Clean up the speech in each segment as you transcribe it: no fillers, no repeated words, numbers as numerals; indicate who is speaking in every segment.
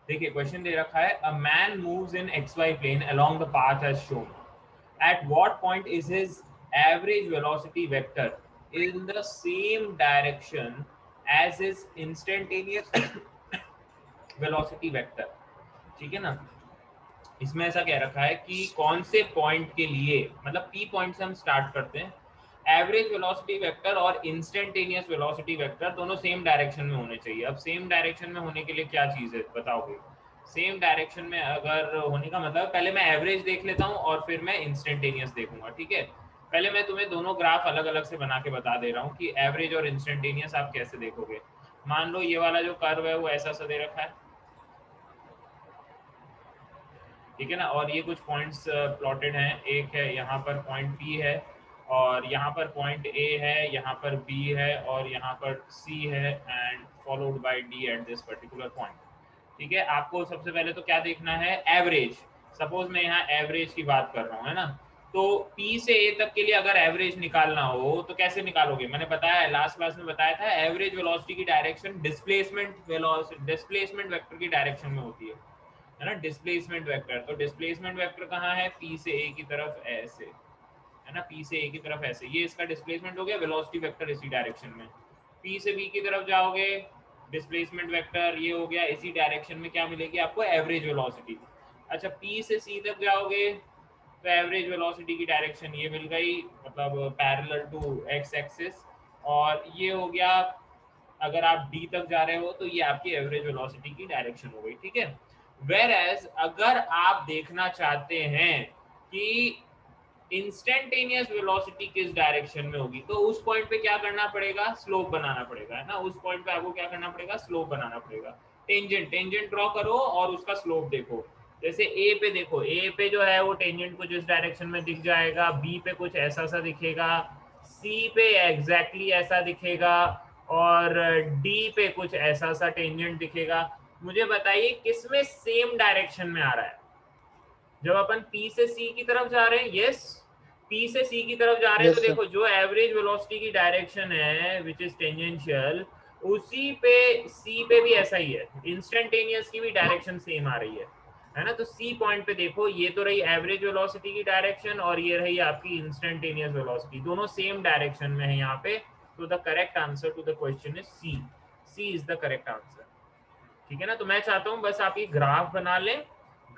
Speaker 1: देखिए क्वेश्चन दे रखा है, a man moves in X Y plane along the path as shown, at what point is his average velocity vector in the same direction as his instantaneous velocity vector। ठीक है ना, इसमें ऐसा कह रखा है कि कौन से पॉइंट के लिए, मतलब पी पॉइंट से हम स्टार्ट करते हैं, एवरेज वेलोसिटी वेक्टर और इंस्टेंटेनियस वेलोसिटी वेक्टर दोनों सेम डायरेक्शन में होने चाहिए। अब सेम डायरेक्शन में होने के लिए क्या चीज़ है बताओगे? सेम डायरेक्शन में अगर होने का मतलब, पहले मैं एवरेज देख लेता हूँ और फिर मैं इंस्टेंटेनियस देखूंगा। ठीक है, पहले मैं तुम्हें दोनों ग्राफ अलग अलग से बना के बता दे रहा हूँ कि एवरेज और इंस्टेंटेनियस आप कैसे देखोगे। मान लो ये वाला जो कर्व है वो ऐसा सा दे रखा है, ठीक है ना, और ये कुछ पॉइंट्स प्लॉटेड हैं। एक है यहाँ पर पॉइंट पी है, और यहाँ पर पॉइंट ए है, यहाँ पर बी है, और यहाँ पर सी है, and followed by D at this particular point. ठीक है, आपको सबसे पहले तो क्या देखना है? एवरेज। सपोज मैं यहाँ एवरेज की बात कर रहा हूँ, है ना, तो P से A तक के लिए अगर एवरेज निकालना हो तो कैसे निकालोगे? मैंने बताया, लास्ट क्लास में बताया था, एवरेज वेलोसिटी की डायरेक्शन डिस्प्लेसमेंट वेक्टर की डायरेक्शन में होती है ना, डिस्प्लेसमेंट वेक्टर। तो डिस्प्लेसमेंट वेक्टर कहाँ है? P से A की तरफ ऐसे, है ना, P से A की तरफ ऐसे, ये इसका डिस्प्लेसमेंट हो गया। वेलोसिटी वेक्टर इसी डायरेक्शन में। P से B की तरफ जाओगे, डिस्प्लेसमेंट वेक्टर ये हो गया। इसी डायरेक्शन में क्या मिलेगी आपको? Average velocity. अच्छा, P से C तक जाओगे तो एवरेज वेलोसिटी की डायरेक्शन ये मिल गई, मतलब पैरेलल टू एक्स एक्सिस। और ये हो गया, अगर आप डी तक जा रहे हो तो ये आपकी एवरेज वेलोसिटी की डायरेक्शन हो गई। ठीक है, वेर एज अगर आप देखना चाहते हैं कि इंस्टेंटेनियस वेलोसिटी किस डायरेक्शन में होगी, तो उस पॉइंट पे क्या करना पड़ेगा? स्लोप बनाना पड़ेगा, है ना। उस पॉइंट पे आपको क्या करना पड़ेगा? स्लोप बनाना पड़ेगा। टेंजेंट ड्रॉ करो और उसका स्लोप देखो। जैसे ए पे देखो, ए पे जो है वो टेंजेंट कुछ इस डायरेक्शन में दिख जाएगा, बी पे कुछ ऐसा सा दिखेगा, सी पे एग्जैक्टली ऐसा दिखेगा, और डी पे कुछ ऐसा सा टेंजेंट दिखेगा। मुझे बताइए किसमें सेम डायरेक्शन में आ रहा है? जब अपन P से C की तरफ जा रहे हैं, यस, P से C की तरफ जा रहे हैं, तो
Speaker 2: यस सर।
Speaker 1: देखो जो एवरेज वेलोसिटी की डायरेक्शन है विच इज टेंजेंशियल, उसी पे C पे भी ऐसा ही है, इंस्टेंटेनियस की भी डायरेक्शन सेम आ रही है ना। तो C पॉइंट पे देखो, ये तो रही एवरेज वेलोसिटी की डायरेक्शन और ये रही आपकी इंस्टेंटेनियस वेलोसिटी, दोनों सेम डायरेक्शन में है यहाँ पे। तो the correct answer to the question is C. C is the correct answer. ठीक है ना, तो मैं चाहता हूं बस आप ये ग्राफ बना लें,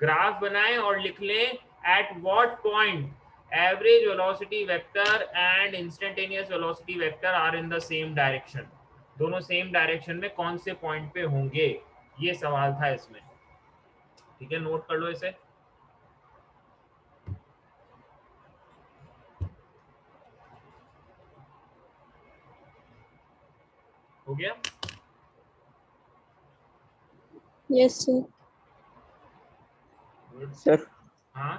Speaker 1: ग्राफ बनाएं और लिख लें at what point average velocity vector and instantaneous velocity vector are in the same direction. दोनों सेम डायरेक्शन में कौन से पॉइंट पे होंगे, ये सवाल था इसमें। ठीक है, नोट कर लो इसे। हो गया?
Speaker 3: Yes sir.
Speaker 1: गुड।
Speaker 2: सर
Speaker 1: हाँ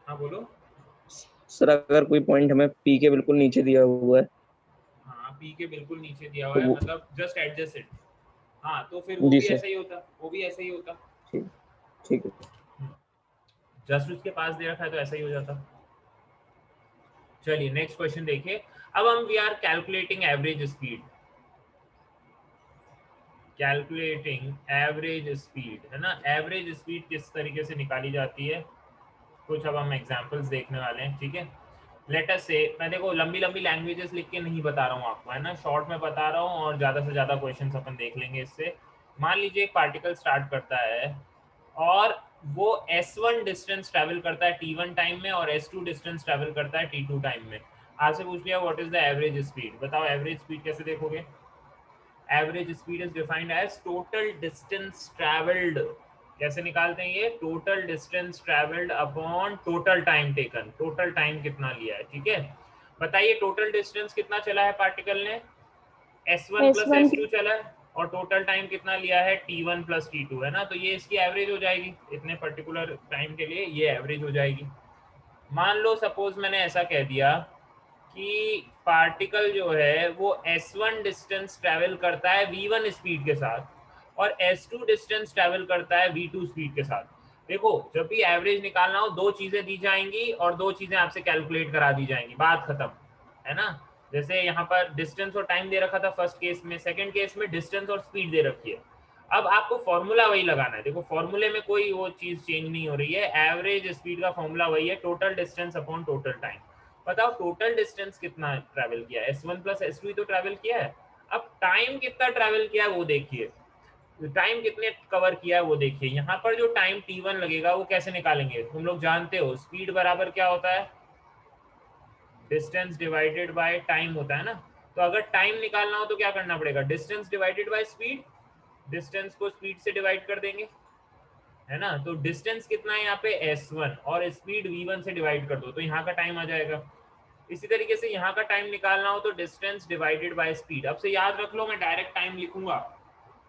Speaker 1: हाँ बोलो।
Speaker 2: सर अगर कोई पॉइंट हमें पी के बिल्कुल नीचे दिया हुआ है
Speaker 1: हाँ, पी के बिल्कुल नीचे दिया हुआ
Speaker 2: तो
Speaker 1: है,
Speaker 2: वो,
Speaker 1: मतलब जस्ट एडजस्ट इट। हाँ, तो फिर वो
Speaker 2: जी
Speaker 1: भी
Speaker 2: सर,
Speaker 1: ऐसा ही होता, वो भी ऐसा ही होता।
Speaker 2: ठीक, ठीक है।
Speaker 1: जस्ट उसके पास दे रखा है तो ऐसा ही हो जाता। चलिए नेक्स्ट क्वेश्चन देखिए। अब हम we are calculating average speed, calculating average speed, है ना। एवरेज स्पीड किस तरीके से निकाली जाती है, कुछ अब हम एग्जांपल्स देखने वाले हैं। ठीक है, लेट अस से, मैं देखो लंबी लंबी लैंग्वेजेस लिख के नहीं बता रहा हूँ आपको, है ना, शॉर्ट में बता रहा हूँ और ज़्यादा से ज़्यादा क्वेश्चंस अपन देख लेंगे इससे। मान लीजिए एक पार्टिकल स्टार्ट करता है और वो S1 डिस्टेंस ट्रैवल करता है T1 टाइम में, और S2 डिस्टेंस ट्रैवल करता है T2 टाइम में। आपसे पूछ लिया what is the average speed, बताओ एवरेज स्पीड कैसे देखोगे? Average speed is defined as total distance travelled. कैसे निकालते हैं ये? Total distance travelled upon total time taken, total time कितना लिया है। ठीक है, बताइए टोटल डिस्टेंस कितना चला है पार्टिकल ने? S1 प्लस
Speaker 3: S1
Speaker 1: S2 चला है, और टोटल टाइम कितना लिया है? T1 प्लस T2, है ना। तो ये इसकी एवरेज हो जाएगी, इतने पर्टिकुलर टाइम के लिए ये एवरेज हो जाएगी। मान लो सपोज मैंने ऐसा कह दिया कि पार्टिकल जो है वो S1 डिस्टेंस ट्रैवल करता है V1 स्पीड के साथ, और S2 डिस्टेंस ट्रैवल करता है V2 स्पीड के साथ। देखो जब भी एवरेज निकालना हो, दो चीजें दी जाएंगी और दो चीजें आपसे कैलकुलेट करा दी जाएंगी, बात खत्म, है ना। जैसे यहाँ पर डिस्टेंस और टाइम दे रखा था फर्स्ट केस में, सेकंड केस में डिस्टेंस और स्पीड दे रखी है। अब आपको फॉर्मूला वही लगाना है, देखो फॉर्मूले में कोई वो चीज चेंज नहीं हो रही है, एवरेज स्पीड का फॉर्मूला वही है, total distance upon total time. बताओ टोटल डिस्टेंस कितना ट्रैवल किया है, S1 प्लस S2 ही तो ट्रैवल किया है। अब टाइम कितना ट्रैवल किया है वो देखिए, टाइम कितने कवर किया है वो देखिए। यहाँ पर जो टाइम T1 लगेगा वो कैसे निकालेंगे, तुम लोग जानते हो स्पीड बराबर क्या होता है, डिस्टेंस डिवाइडेड बाय टाइम होता है ना। तो अगर टाइम निकालना हो तो क्या करना पड़ेगा, distance divided by speed, distance को स्पीड से डिवाइड कर देंगे, है ना। तो डिस्टेंस कितना है यहाँ पे S1 और स्पीड V1 से डिवाइड कर दो तो यहाँ का टाइम आ जाएगा। इसी तरीके से यहाँ का टाइम निकालना हो तो डिस्टेंस डिवाइडेड बाय स्पीड। अब से याद रख लो, मैं डायरेक्ट टाइम लिखूंगा,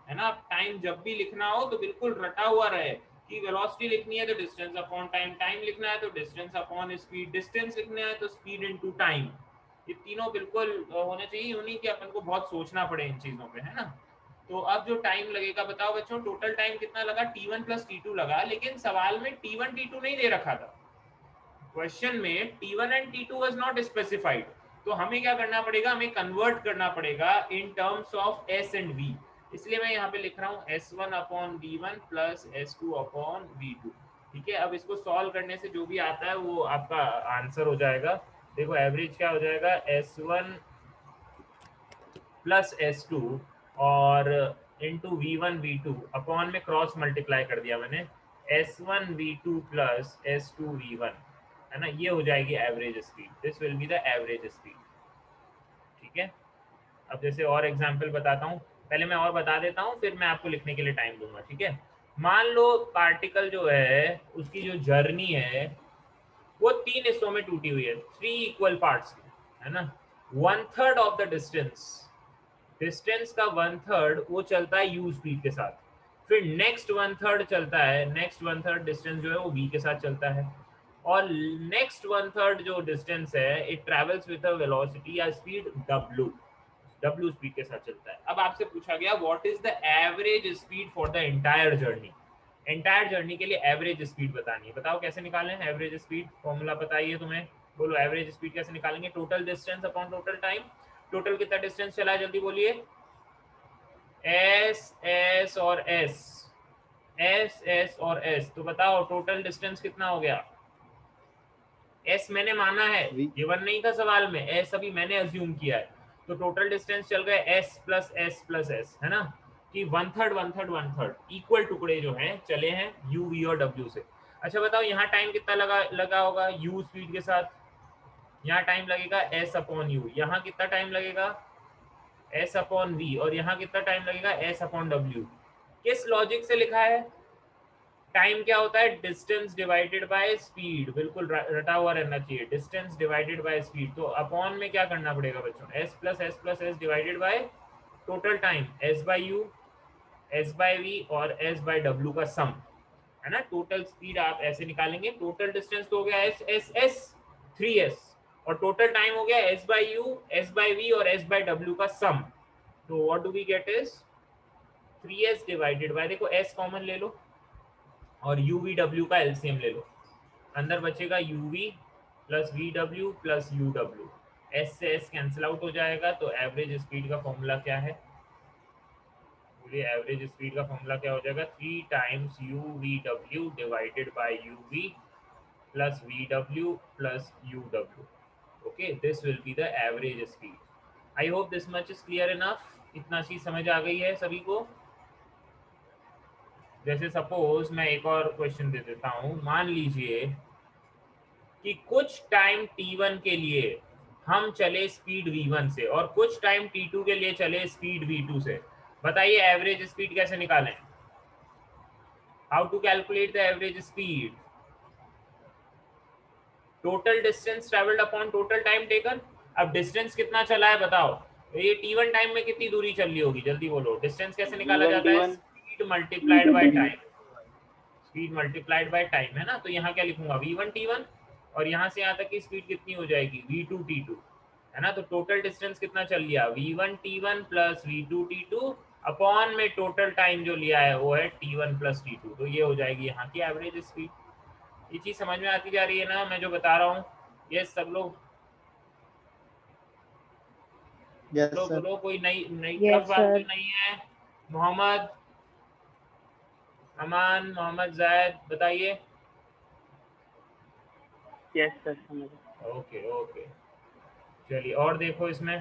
Speaker 1: है ना। टाइम जब भी लिखना हो तो बिल्कुल रटा हुआ रहे कि वेलोसिटी लिखनी है तो डिस्टेंस अपॉन टाइम, टाइम लिखना है तो डिस्टेंस अपॉन स्पीड, डिस्टेंस लिखना है तो स्पीड इनटू टाइम। ये तीनों बिल्कुल होने चाहिए, यूं नहीं कि अपन को बहुत सोचना पड़े इन चीजों पे, है ना। तो अब जो टाइम लगेगा, बताओ बच्चों टोटल टाइम कितना लगा, T1 प्लस T2 लगा, लेकिन सवाल में T1 T2 नहीं दे रखा था, क्वेश्चन में T1 and T2 was not specified. तो हमें क्या करना पड़ेगा, हमें कन्वर्ट करना पड़ेगा in terms of S and V। इसलिए मैं यहाँ पे लिख रहा हूँ S1 upon V1 plus S2 upon V2। ठीक है, अब इसको सॉल्व करने से जो भी आता है वो आपका आंसर हो जाएगा। देखो एवरेज क्या हो जाएगा, S1 प्लस S2 और इंटू V1 V2 अपॉन में क्रॉस मल्टीप्लाई कर दिया मैंने, S1 V2 plus S2 V1, है ना। ये हो जाएगी average speed, this will be the average speed. ठीक है, अब जैसे और एग्जांपल बताता हूँ, पहले मैं और बता देता हूँ फिर मैं आपको लिखने के लिए टाइम दूंगा। ठीक है, मान लो पार्टिकल जो है उसकी जो जर्नी है वो 3 हिस्सों में टूटी हुई है, 3 इक्वल पार्ट्स, है ना। 1/3 ऑफ द डिस्टेंस, डिस्टेंस का 1/3 वो चलता है u स्पीड के साथ, फिर नेक्स्ट 1/3 चलता है, नेक्स्ट 1/3 डिस्टेंस जो है वो v के साथ चलता है, और नेक्स्ट 1/3 जो डिस्टेंस है it travels with a velocity या स्पीड w स्पीड के साथ चलता है। अब आपसे पूछा गया what is the average speed for the entire journey, entire journey के लिए एवरेज स्पीड बतानी है। बताओ कैसे निकालें एवरेज स्पीड, फॉर्मूला बताइए तुम्हें, बोलो एवरेज स्पीड कैसे निकालेंगे, total distance upon total time. Total कितना डिस्टेंस चला है जल्दी बोलिए, S और S और S, तो बताओ टोटल डिस्टेंस कितना हो गया। S मैंने माना है, गिवन नहीं था सवाल में, S अभी मैंने अज्यूम किया है, तो टोटल डिस्टेंस चल गए S plus S plus S, है ना, कि 1/3 इक्वल टुकड़े जो हैं चले हैं U V और W से। अच्छा बताओ यहाँ टाइम कितना लगा होगा U स्पीड के साथ, यहाँ टाइम लगेगा S अपॉन U, यहाँ कितना टाइम लगेगा S अपॉन V, और यहाँ कितना टाइम लगेगा S अपॉन W। किस लॉजिक से लिखा है, टाइम क्या होता है, डिस्टेंस डिवाइडेड बाय स्पीड, बिल्कुल रटा हुआ रहना चाहिए, डिस्टेंस डिवाइडेड बाय स्पीड। तो अपॉन में क्या करना पड़ेगा बच्चों, S plus S divided by total time, S by U, S by V और S बाय W का सम, है ना। टोटल स्पीड आप ऐसे निकालेंगे, टोटल डिस्टेंस तो हो गया S 3S, और टोटल टाइम हो गया S by U, S by V और S बाय W का सम। तो what do we get is 3S divided by, देखो S कॉमन ले लो और UVW का एलसीएम ले लो, अंदर बचेगा UV plus VW plus UW, S से S कैंसिल आउट हो जाएगा। तो एवरेज स्पीड का फॉर्मूला क्या है, बोलिए एवरेज स्पीड का फॉर्मूला क्या हो जाएगा, 3 times UVW divided by UV plus VW plus UW। Okay, this will be the average speed. I hope this much is clear enough, इतना चीज समझ आ गई है सभी को। जैसे सपोज मैं एक और क्वेश्चन दे देता हूँ, मान लीजिए कि कुछ टाइम T1 के लिए हम चले स्पीड V1 से और कुछ टाइम T2 के लिए चले स्पीड V2 से, बताइए एवरेज स्पीड कैसे निकालें, how to calculate the average speed, total distance travelled upon total time taken. अब डिस्टेंस कितना चला है बताओ, ये T1 टाइम में कितनी दूरी चल रही होगी, जल्दी बोलो, डिस्टेंस कैसे निकाला जाता है, speed multiplied by time, speed multiplied by time, है ना। तो यहाँ क्या लिखूंगा V1 T1, और यहाँ से यहाँ तक की स्पीड कितनी हो जाएगी V2 T2, है ना। तो टोटल डिस्टेंस कितना चल लिया V1 T1 plus V2 T2 upon में टोटल टाइम जो लिया है वो है T1 प्लस T2, तो ये हो जाएगी यहाँ की एवरेज स्पीड। ये चीज समझ में आती जा रही है ना मैं जो बता रहा हूँ, ये सब लोग
Speaker 4: यस
Speaker 1: बोलो
Speaker 4: सर।
Speaker 1: बोलो, कोई नई नई टफ
Speaker 5: यस
Speaker 1: बात तो
Speaker 5: सर।
Speaker 1: नहीं है मोहम्मद, अमान मोहम्मद जायद बताइए।
Speaker 4: यस सर समझ।
Speaker 1: ओके ओके, चलिए और देखो इसमें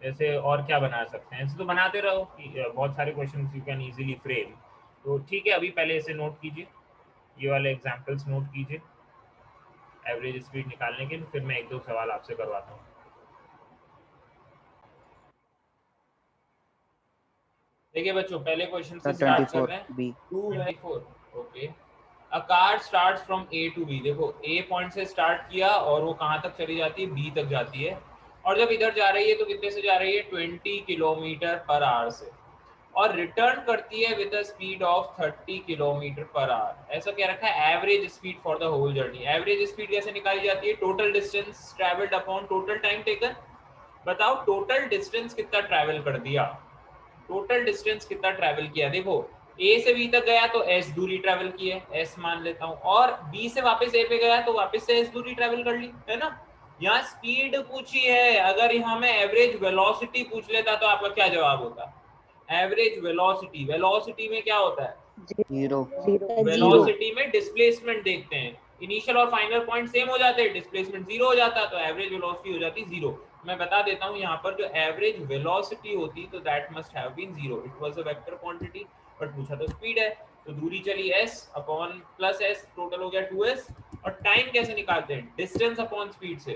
Speaker 1: ऐसे और क्या बना सकते हैं, ऐसे तो बनाते रहो कि बहुत सारे question you can easily frame. तो ठीक है, अभी पहले इसे नोट कीजिए, ये वाले एग्जांपल्स नोट कीजिए एवरेज स्पीड निकालने के, फिर मैं एक दो सवाल आपसे करवाता हूँ। देखिए बच्चों, पहले क्वेश्चन से स्टार्ट कर रहे हैं। 2/4 okay. A car starts from A to B. देखो ए पॉइंट से स्टार्ट किया और वो कहाँ तक चली जाती है, बी तक जाती है, और जब इधर जा रही है तो कितने से जा रही है, 20 किलोमीटर पर आवर से, और रिटर्न करती है with a speed of 30 kilometre per hour. ऐसा क्या रखा है, average speed for the whole journey. Average speed कैसे निकाली जाती है, total distance travelled upon total time taken. बताओ टोटल डिस्टेंस कितना ट्रैवल कर दिया, टोटल डिस्टेंस कितना ट्रैवल किया। देखो ए से बी तक गया तो एस दूरी ट्रैवल की है, एस मान लेता हूं, और बी से वापस ए पे गया तो वापस से एस दूरी ट्रैवल कर ली है ना। यहाँ स्पीड पूछी है, अगर यहाँ में एवरेज वेलोसिटी पूछ लेता तो आपका क्या जवाब होता, एवरेज वेलोसिटी। वेलोसिटी में क्या होता है,
Speaker 4: जीरो।
Speaker 1: वेलोसिटी में डिस्प्लेसमेंट देखते हैं, इनिशियल और फाइनल पॉइंट सेम हो जाते हैं, डिस्प्लेसमेंट जीरो हो जाता है, तो एवरेज वेलोसिटी हो जाती जीरो। मैं बता देता हूं यहाँ पर जो एवरेज वेलोसिटी होती तो that must have been zero, it was a vector quantity, but पूछा तो स्पीड है, तो दूरी चली s अपॉन प्लस s, टोटल हो गया 2s। और टाइम कैसे निकालते हैं, डिस्टेंस अपॉन स्पीड से।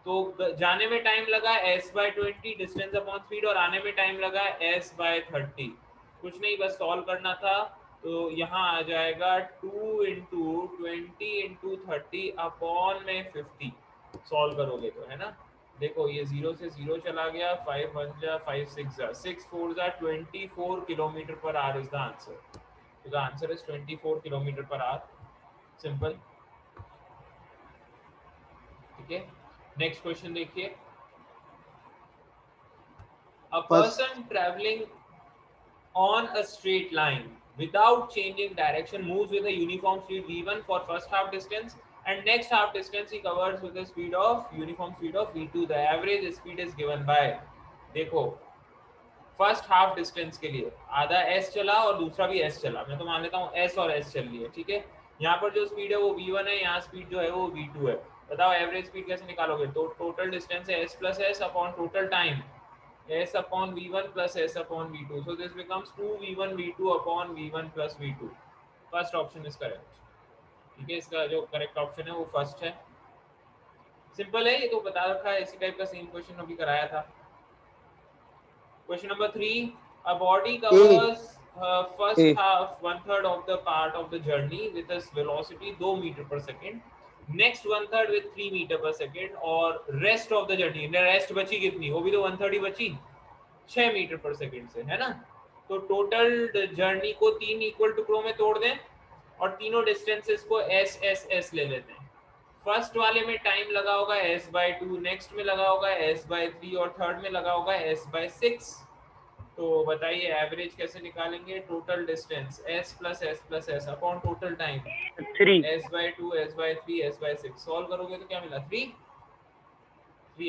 Speaker 1: तो जाने में टाइम लगा s/20 डिस्टेंस अपॉन स्पीड, और आने में टाइम लगा s/30। कुछ नहीं, बस सॉल्व करना था। तो यहाँ आ जाएगा 2 इंटू 20 इंटू 30 अपॉन में 50। सॉल्व करोगे तो, है ना। देखो ये 0 से 0 चला गया, 5 1 जा 5 6 जा 6 4 जा 24 kilometre per hour is the answer. तो the answer is 24 kilometre per hour. Simple, ठीक है। नेक्स्ट क्वेश्चन देखिए। A person traveling on a straight line without changing direction moves with a uniform speed v1 for first half distance, and next half distance he covers with a speed of uniform speed of v2. The average speed is given by, देखो first half distance के लिए आधा s चला और दूसरा भी s चला, मैं तो मान लेता हूँ s और s चल रही है, ठीक है। यहाँ पर जो स्पीड है वो v1 है, यहाँ स्पीड जो है वो v2 है। बताओ एवरेज स्पीड कैसे निकालोगे, तो टोटल डिस्टेंस है s plus s upon total time s upon v1 plus s upon v2. So this becomes 2v1 v2 upon v1 plus v2. First option is correct. ठीक है, इसका जो करेक्ट ऑप्शन है वो फर्स्ट है। Simple है, ये तो बता रखा है, इसी टाइप का सेम क्वेश्चन अभी कराया था। Question number 3, a body covers first
Speaker 2: A
Speaker 1: half 1/3 of the part of the journey with a velocity 2 metre पर सेकेंड, नेक्स्ट 1/3 with 3 मीटर पर सेकेंड, और rest of the journey, rest बची कितनी, वो भी तो 1/3 ही बची, 6 मीटर पर सेकेंड से, है ना। तो टोटल जर्नी को 3 इक्वल टुकड़ों में तोड़ दें और तीनों डिस्टेंसेस को s s s ले लेते हैं। फर्स्ट वाले में टाइम लगा होगा s/2, नेक्स्ट में लगा होगा s/3, और थर्ड में लगा होगा s/6। तो बताइए एवरेज कैसे निकालेंगे, total distance s plus s plus s upon total time
Speaker 4: 3
Speaker 1: s/2 s/3 s/6। Solve करोगे तो क्या मिला, 3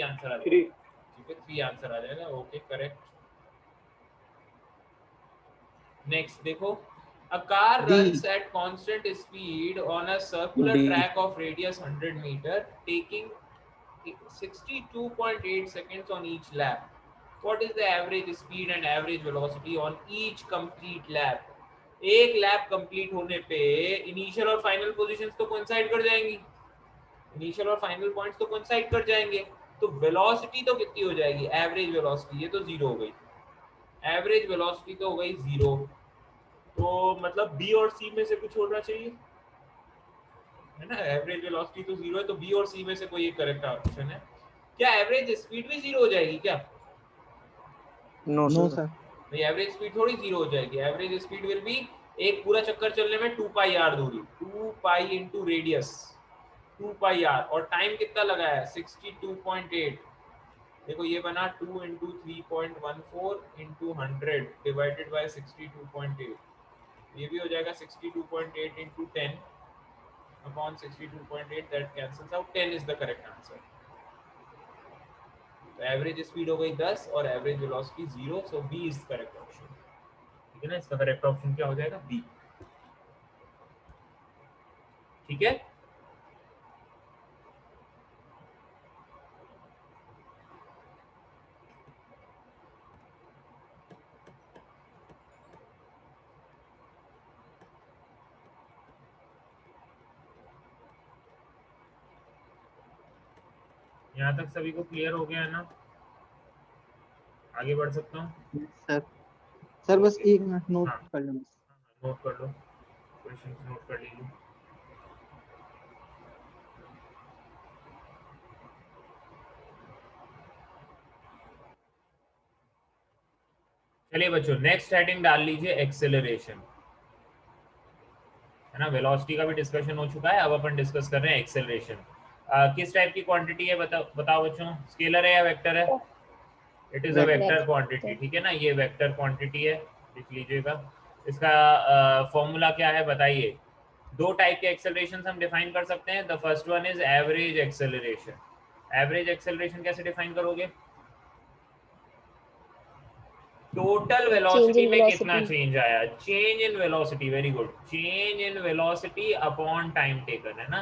Speaker 1: आंसर आ जाएगा, ठीक है, 3 आंसर आ जाएगा। Okay correct. नेक्स्ट देखो, a car runs at constant speed on a circular
Speaker 2: D
Speaker 1: track of radius 100 meter taking 62.8 seconds on each lap. What is the average speed and average velocity on each complete lap? एक lap complete होने पे initial और final positions तो coincide कर जाएंगी, initial और final points तो coincide कर जाएंगे, तो वेलोसिटी तो कितनी हो जाएगी, एवरेज वेलोसिटी, ये तो जीरो हो गई, एवरेज वेलोसिटी तो हो गई जीरो। तो मतलब बी और सी में से कुछ होना चाहिए, है ना। एवरेज वेलोसिटी तो जीरो है, तो बी और सी में से कोई एक करेक्ट ऑप्शन है। क्या एवरेज स्पीड भी जीरो हो जाएगी क्या,
Speaker 2: नो सर।
Speaker 1: भाई एवरेज स्पीड थोड़ी जीरो हो जाएगी, एवरेज स्पीड विल बी, एक पूरा चक्कर चलने में 2 पाई आर दूरी, 2 pi into radius 2 pi R, और टाइम कितना लगा है 62.8। देखो ये बना 2 इंटू 3.14 इंटू 100 डिवाइडेड बाय 62.8, ये भी हो जाएगा 62.8 into 10 upon 62.8, that cancels out, 10 is the correct answer. तो एवरेज स्पीड हो गई 10 और average velocity 0, so B is correct option, ठीक है ना, इसका करेक्ट ऑप्शन क्या हो जाएगा? बी। ठीक है, यहाँ तक सभी को क्लियर हो गया है ना? आगे बढ़ सकता हूँ?
Speaker 5: सर सर बस
Speaker 1: Okay.
Speaker 5: 1 मिनट नोट
Speaker 1: हाँ,
Speaker 5: कर लें बस।
Speaker 1: नोट कर लो, क्वेश्चन नोट कर लीजिए। चलिए बच्चों, नेक्स्ट हेडिंग डाल लीजिए एक्सेलरेशन, है ना। वेलोसिटी का भी डिस्कशन हो चुका है, अब अपन डिस्कस कर रहे हैं एक्सेलरेशन। किस टाइप की क्वांटिटी है बताओ बच्चों, स्केलर है या वेक्टर है? It is a vector quantity, ठीक है ना, ये वेक्टर क्वांटिटी है, लिख लीजिएगा। इसका फॉर्मूला क्या है बताइए। दो टाइप के एक्सेलरेशन हम डिफाइन कर सकते हैं। The first one is average acceleration. Average acceleration कैसे डिफाइन करोगे? टोटल
Speaker 3: change
Speaker 1: वेलोसिटी
Speaker 3: in
Speaker 1: में कितना
Speaker 3: velocity.
Speaker 1: चेंज आया, change in velocity, very good, change in velocity upon time taken, है ना।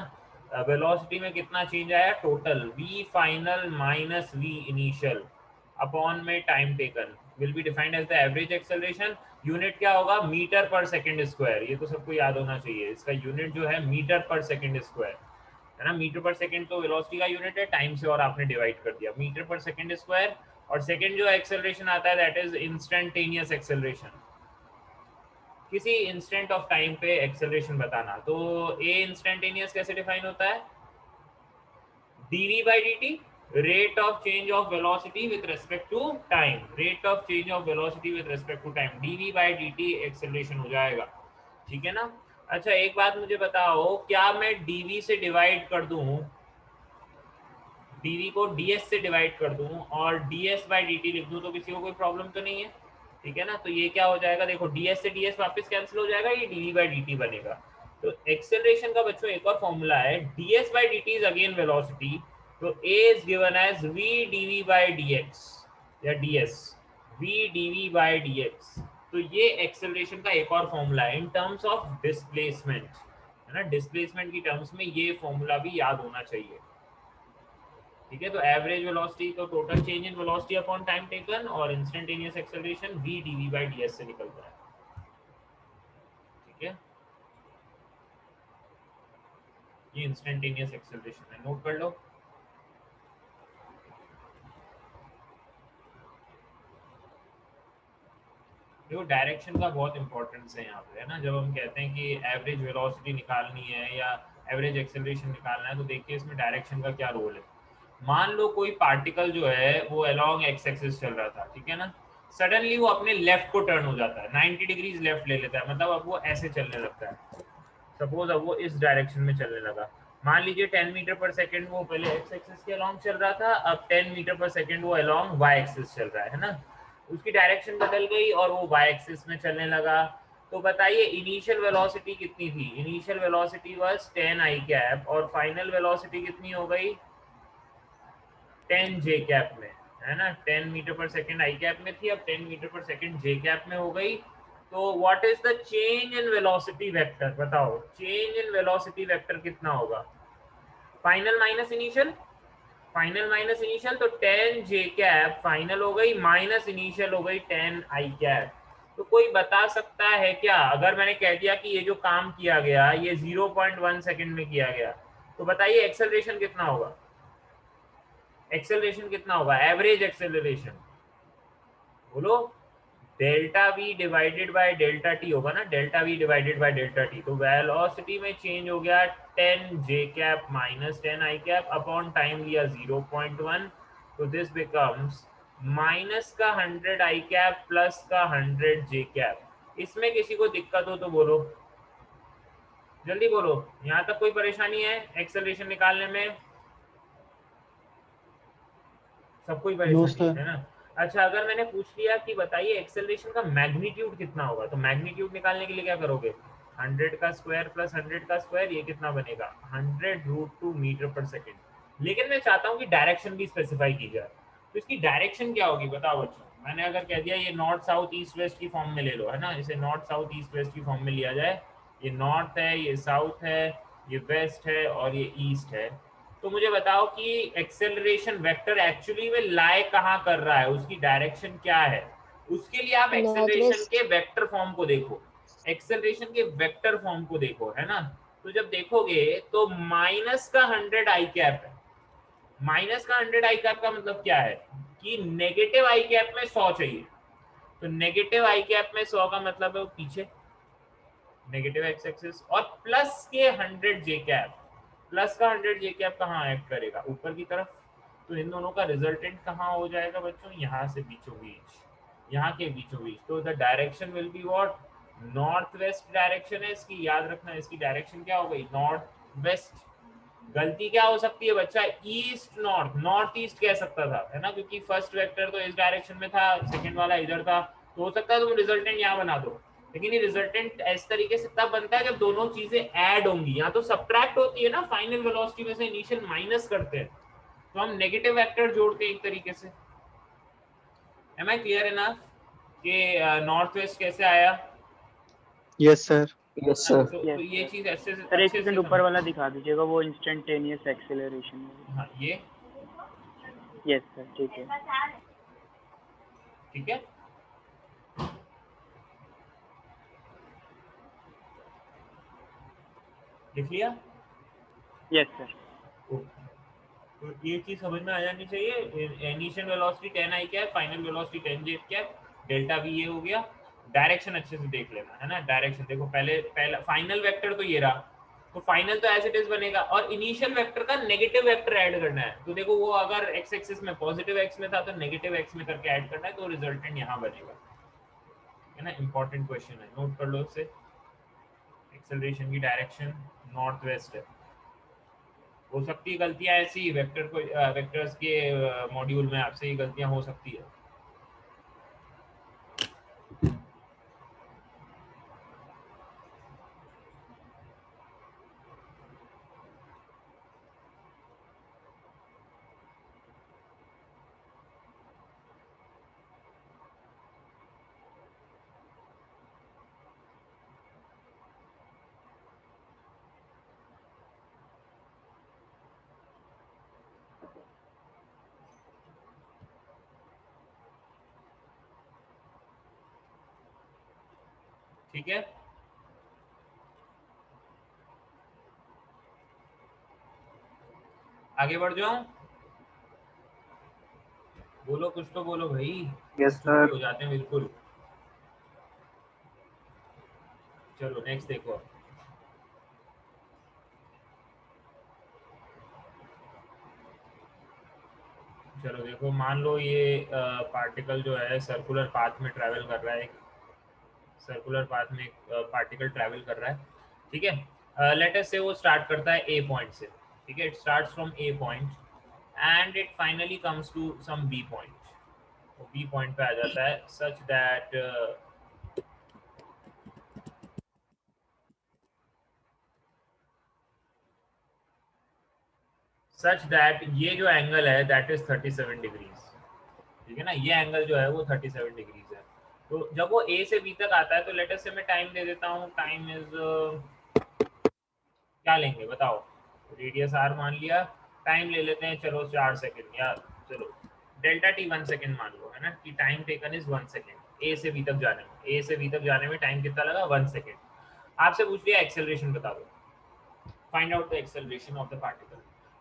Speaker 1: वेलोसिटी में कितना चेंज आया total, v final minus v initial upon में time taken will be defined as the average acceleration. Unit क्या होगा? Metre पर second square, ये तो सबको याद होना चाहिए। इसका यूनिट जो है मीटर पर सेकंड स्क्वायर, है ना। मीटर पर सेकंड तो वेलोसिटी का यूनिट है, टाइम से और आपने डिवाइड कर दिया, मीटर पर सेकंड स्क्वायर। और सेकंड जो एक्सेलरेशन आता है दैट इज इंस्टेंटेनियस एक्सेलरेशन, किसी इंस्टेंट ऑफ टाइम पे एक्सेलरेशन बताना। तो ए इंस्टेंटेनियस कैसे डिफाइन होता है? dv by dt, rate of change of velocity with respect to time, rate of change of velocity with respect to time, dv by dt acceleration हो जाएगा, ठीक है ना। अच्छा एक बात मुझे बताओ, क्या मैं dv से डिवाइड कर दूं, dv को ds से डिवाइड कर दूं और ds by dt लिख दूं तो किसी को कोई प्रॉब्लम तो नहीं है? ठीक है ना, तो ये क्या हो जाएगा, देखो ds से ds वापस कैंसिल हो जाएगा, ये dv by dt बनेगा। तो एक्सेलरेशन का बच्चों एक और फॉर्मूला है, ds by dt is again velocity, तो a is given as v dv by dx या ds, v dv by dx। तो ये एक्सेलरेशन का एक और फॉर्मूला है इन टर्म्स ऑफ डिस्प्लेसमेंट, है ना। डिस्प्लेसमेंट की टर्म्स में ये फॉर्मूला भी याद होना चाहिए, ठीक है। तो एवरेज वेलोसिटी तो total change in velocity upon time taken, और instantaneous acceleration v dv by ds से निकलता है, ठीक है। ये इंस्टेंटेनियस एक्सेलरेशन है, नोट कर लो। देखो डायरेक्शन का बहुत इंपॉर्टेंस है यहाँ पे, है ना। जब हम कहते हैं कि एवरेज वेलोसिटी निकालनी है या एवरेज एक्सेलरेशन निकालना है, तो देखिए इसमें डायरेक्शन का क्या रोल है। मान लो कोई पार्टिकल जो है वो अलोंग एक्स एक्सिस चल रहा था, ठीक है ना, सडनली वो अपने लेफ्ट को टर्न हो जाता है, 90 डिग्रीज लेफ्ट ले लेता है, मतलब अब वो ऐसे चलने लगता है। सपोज अब वो इस डायरेक्शन में चलने लगा, मान लीजिए 10 मीटर पर सेकंड वो पहले एक्स एक्सिस के अलोंग चल रहा था, अब 10 मीटर पर सेकंड वो अलोंग वाई एक्सिस चल रहा है ना। उसकी डायरेक्शन बदल गई और वो वाई एक्सिस में चलने लगा। तो बताइए इनिशियल वेलोसिटी कितनी थी? Initial velocity was 10 I cap और फाइनल वेलोसिटी कितनी हो गई? 10 जे कैप में, है ना। 10 मीटर पर सेकंड आई कैप में थी, अब 10 मीटर पर सेकंड जे कैप में हो गई। तो what is the change in velocity vector, बताओ चेंज इन वेलोसिटी वेक्टर कितना होगा? Final minus initial, final minus initial, तो 10 जे कैप फाइनल हो गई माइनस इनिशियल हो गई 10 आई कैप। तो कोई बता सकता है क्या, अगर मैंने कह दिया कि ये जो काम किया गया ये 0.1 सेकंड में किया गया, तो बताइए एक्सेलरेशन कितना होगा? एक्सेलरेशन कितना होगा, एवरेज एक्सेलरेशन बोलो? Delta we divided by delta T होगा ना, delta we divided by delta T. तो वेलोसिटी में चेंज हो गया 10 जे कैप माइनस 10 आई कैप अपॉन टाइम लिया 0.1, तो दिस बिकम्स माइनस का 100 आई कैप प्लस का 100 जे कैप। इसमें किसी को दिक्कत हो तो बोलो, जल्दी बोलो, यहाँ तक कोई परेशानी है एक्सेलरेशन निकालने में? सबको ही परेशानी है ना। अच्छा अगर मैंने पूछ लिया कि बताइए एक्सेलरेशन का मैग्नीट्यूड कितना होगा, तो मैग्नीट्यूड निकालने के लिए क्या करोगे? 100 का स्क्वायर प्लस 100 का स्क्वायर, ये कितना बनेगा? 100√2 मीटर पर सेकेंड। लेकिन मैं चाहता हूँ कि डायरेक्शन भी स्पेसिफाई की जाए, तो इसकी डायरेक्शन क्या होगी बताओ बच्चों? मैंने अगर कह दिया ये नॉर्थ साउथ ईस्ट वेस्ट की फॉर्म में ले लो, है ना, इसे नॉर्थ साउथ ईस्ट वेस्ट की फॉर्म में लिया जाए, ये नॉर्थ है, ये साउथ है, ये वेस्ट है और ये ईस्ट है, तो मुझे बताओ कि एक्सेलरेशन वेक्टर एक्चुअली में लाई कहाँ कर रहा है, उसकी डायरेक्शन क्या है। उसके लिए आप
Speaker 3: नॉर्थ
Speaker 1: एक्सेलरेशन
Speaker 3: वेस्ट।
Speaker 1: के वेक्टर फॉर्म को देखो, एक्सेलरेशन के वेक्टर फॉर्म को देखो, है ना। तो जब देखोगे तो माइनस का 100 आई कैप है, माइनस का 100 आई कैप का मतलब क्या है कि नेगेटिव आई कैप में 100 चाहिए, तो नेगेटिव आई कैप में 100 का मतलब है वो पीछे नेगेटिव एक्स एक्सिस, और प्लस के 100 जे कैप, प्लस का 100 जे कैप कहाँ एक्ट करेगा, ऊपर की तरफ। तो इन दोनों का रिजल्टेंट कहाँ हो जाएगा बच्चों, यहाँ से बीचों बीच, यहाँ के बीचों बीच। तो the direction will be what, north west direction है इसकी, याद रखना इसकी डायरेक्शन क्या हो गई, नॉर्थ वेस्ट। गलती क्या हो सकती है बच्चा, ईस्ट नॉर्थ, नॉर्थ ईस्ट कह सकता था, है ना, क्योंकि फर्स्ट वेक्टर तो इस डायरेक्शन में था, सेकंड वाला इधर था, तो हो सकता है तुम रिजल्टेंट यहाँ बना दो। लेकिन ये रिजल्टेंट इस तरीके से तब बनता है जब दोनों चीजें ऐड होंगी, यहाँ तो सब्ट्रैक्ट होती है ना, फाइनल वेलोसिटी में से इनिशियल माइनस करते हैं, तो हम नेगेटिव वेक्टर जोड़ते हैं एक तरीके से। एम आई क्लियर इनफ कि नॉर्थ वेस्ट कैसे आया।
Speaker 5: Yes sir.
Speaker 2: यस
Speaker 1: हाँ,
Speaker 2: सर।
Speaker 1: तो ये चीज ऐसे
Speaker 4: सर एक
Speaker 1: अच्छे से
Speaker 4: सेकंड ऊपर
Speaker 1: समझ।
Speaker 4: वाला दिखा दीजिएगा, वो इंस्टेंटेनियस एक्सेलरेशन।
Speaker 1: हाँ ये
Speaker 4: यस सर, ठीक है।
Speaker 1: ठीक है। लिख लिया।
Speaker 4: Yes sir.
Speaker 1: ओके, तो ये चीज समझ में आ जानी चाहिए। इनिशियल वेलोसिटी 10 आई क्या है, फाइनल वेलोसिटी 10 जे क्या है, डेल्टा वी ये हो गया। डायरेक्शन अच्छे से देख लेना, है ना, डायरेक्शन देखो, पहला फाइनल वेक्टर तो ये रहा, तो फाइनल तो एज इट इज बनेगा, और इनिशियल वेक्टर का नेगेटिव वेक्टर ऐड करना है। तो देखो वो अगर एक्स एक्सिस में पॉजिटिव एक्स में था तो नेगेटिव एक्स में करके ऐड करना है, तो रिजल्टेंट यहाँ बनेगा, है ना। इंपॉर्टेंट क्वेश्चन है, नोट कर लो इसे। एक्सेलरेशन की डायरेक्शन नॉर्थ वेस्ट है। हो सकती है गलतियां ऐसी वेक्टर को, वेक्टर्स के मॉड्यूल में आपसे ये गलतियां हो सकती है। ठीक है, आगे बढ़ जाऊं, बोलो कुछ तो बोलो भाई,
Speaker 5: यस
Speaker 1: चुप ही
Speaker 5: सर।
Speaker 1: हो जाते हैं बिल्कुल। चलो नेक्स्ट देखो। चलो देखो, मान लो ये पार्टिकल जो है सर्कुलर पाथ में ट्रैवल कर रहा है, एक सर्कुलर पाथ में एक पार्टिकल ट्रैवल कर रहा है, ठीक है। लेट अस से वो स्टार्ट करता है ए पॉइंट से, ठीक है, it starts from A point and it finally comes to some B point, वो बी पॉइंट पे आ जाता है, सच दैट ये जो एंगल है दैट इज 37 डिग्रीज, ठीक है ना, ये एंगल जो है वो 37 डिग्रीज है। तो जब वो ए से बी तक आता है, तो लेट अस से मैं टाइम दे देता हूँ, टाइम इज क्या लेंगे बताओ, रेडियस आर मान लिया, टाइम ले लेते हैं चलो 4 सेकंड, या चलो डेल्टा टी 1 सेकंड मान लो, है ना, कि टाइम टेकन इज 1 सेकंड ए से बी तक जाने में, ए से बी तक जाने में टाइम कितना लगा, 1 सेकंड। आपसे पूछ लिया एक्सेलरेशन बता दो, find out the acceleration of the particle.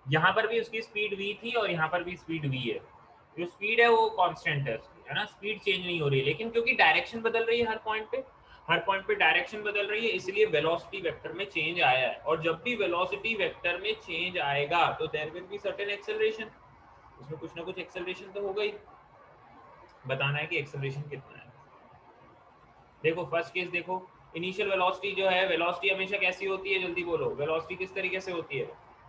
Speaker 1: यहाँ पर भी उसकी स्पीड v थी और यहाँ पर भी स्पीड v है, जो स्पीड है वो कांस्टेंट है उसकी, है ना, स्पीड चेंज नहीं हो रही है, लेकिन क्योंकि डायरेक्शन बदल रही है हर पॉइंट पे, हर पॉइंट पे डायरेक्शन बदल रही है, इसलिए वेलोसिटी वेक्टर में चेंज आया है, और जब भी वेलोसिटी वेक्टर में चेंज आएगा तो there will be certain acceleration, उसमें कुछ ना कुछ एक्सेलरेशन तो होगा ही। बताना है कि एक्सेलरेशन कितना है। देखो फर्स्ट केस देखो, इनिशियल वेलोसिटी जो है, वेलोसिटी हमेशा कैसी होती है, जल्दी बोलो, वेलोसिटी किस तरीके से होती है,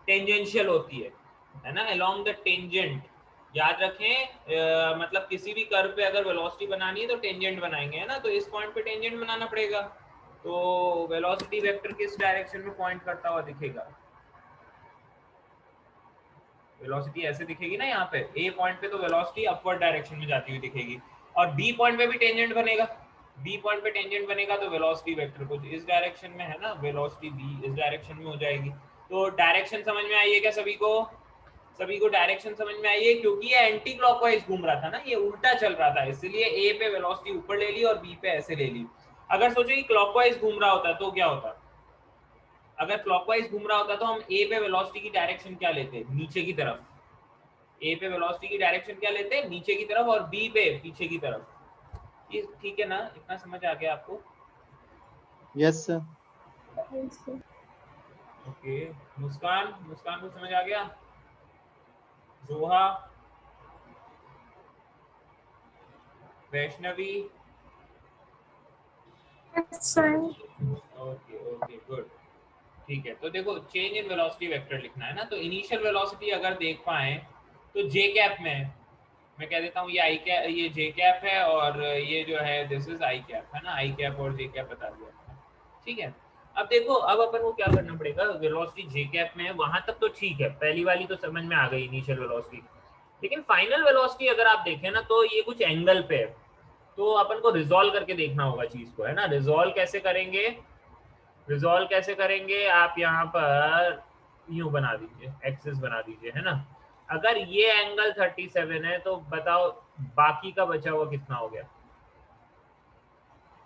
Speaker 1: टेंजेंशियल होती है ना, अलोंग द टेंजेंट। याद रखें, मतलब किसी भी कर्व पे अगर वेलोसिटी बनानी है तो टेंजेंट बनाएंगे, है ना, तो इस पॉइंट पे टेंजेंट बनाना पड़ेगा, तो वेलोसिटी वेक्टर किस डायरेक्शन में पॉइंट करता हुआ दिखेगा, वेलोसिटी ऐसे दिखेगी ना, यहाँ पे ए पॉइंट पे तो वेलोसिटी अपवर्ड डायरेक्शन में जाती हुई दिखेगी, और बी पॉइंट पे भी टेंजेंट बनेगा, बी पॉइंट पे टेंजेंट बनेगा तो वेलोसिटी वेक्टर कुछ इस डायरेक्शन में है ना, वेलोसिटी बी इस डायरेक्शन में हो जाएगी। तो डायरेक्शन समझ में आई है क्या सभी को? सभी को डायरेक्शन समझ में आई है? क्योंकि ये एंटी क्लॉकवाइज घूम रहा था ना, ये उल्टा चल रहा था, इसलिए ए पे वेलोसिटी ऊपर ले ली और बी पे ऐसे ले ली। अगर सोचो कि क्लॉकवाइज घूम रहा होता तो क्या होता? अगर क्लॉकवाइज घूम रहा होता तो हम ए पे वेलोसिटी की डायरेक्शन क्या लेते? नीचे की तरफ। ए पे वेलोसिटी की डायरेक्शन क्या लेते? नीचे की तरफ, और बी पे पीछे की तरफ। ये ठीक है ना? इतना समझ आ गया आपको?
Speaker 5: Yes, sir.
Speaker 3: Yes, sir.
Speaker 1: Okay, Muskan, Muskan को समझ आ गया? Zoha, Vaishnavi?
Speaker 3: Yes, sir.
Speaker 1: Okay okay good, ठीक है। तो देखो चेंज इन वेलोसिटी वेक्टर लिखना है ना, तो इनिशियल वेलोसिटी अगर देख पाए तो जे कैप में है, मैं कह देता हूँ ये आई कैप, ये जे कैप है, और ये जो है दिस इज आई कैप है ना, आई कैप और जे कैप बता दिया, ठीक है। अब देखो अब अपन को क्या करना पड़ेगा, वेलोसिटी जे कैप में है वहां तक तो ठीक है, पहली वाली तो समझ में आ गई इनिशियल वेलोसिटी, लेकिन फाइनल वेलोसिटी अगर आप देखें ना तो ये कुछ एंगल पे है, तो अपन को रिजॉल्व करके देखना होगा चीज को, है ना। रिजॉल्व कैसे करेंगे? रिजॉल्व कैसे करेंगे? आप यहाँ पर यूं बना दीजिए, एक्सिस बना दीजिए, है ना। अगर ये एंगल 37 है तो बताओ बाकी का बचा हुआ कितना हो गया?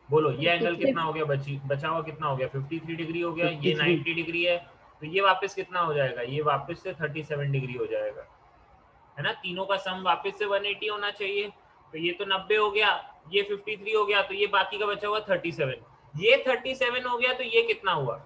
Speaker 1: बोलो, ये एंगल कितना हो गया? बचा हुआ कितना हो गया? 53 डिग्री हो गया। ये
Speaker 5: 53.
Speaker 1: 90 डिग्री है, तो ये वापस कितना हो जाएगा? ये वापस से 37 डिग्री हो जाएगा, है ना। तीनों का सम वापस से 180 होना चाहिए, तो ये तो 90 हो गया, ये 53 हो गया, तो ये बाकी का बचा हुआ 37, ये 37 हो गया, तो ये कितना हुआ?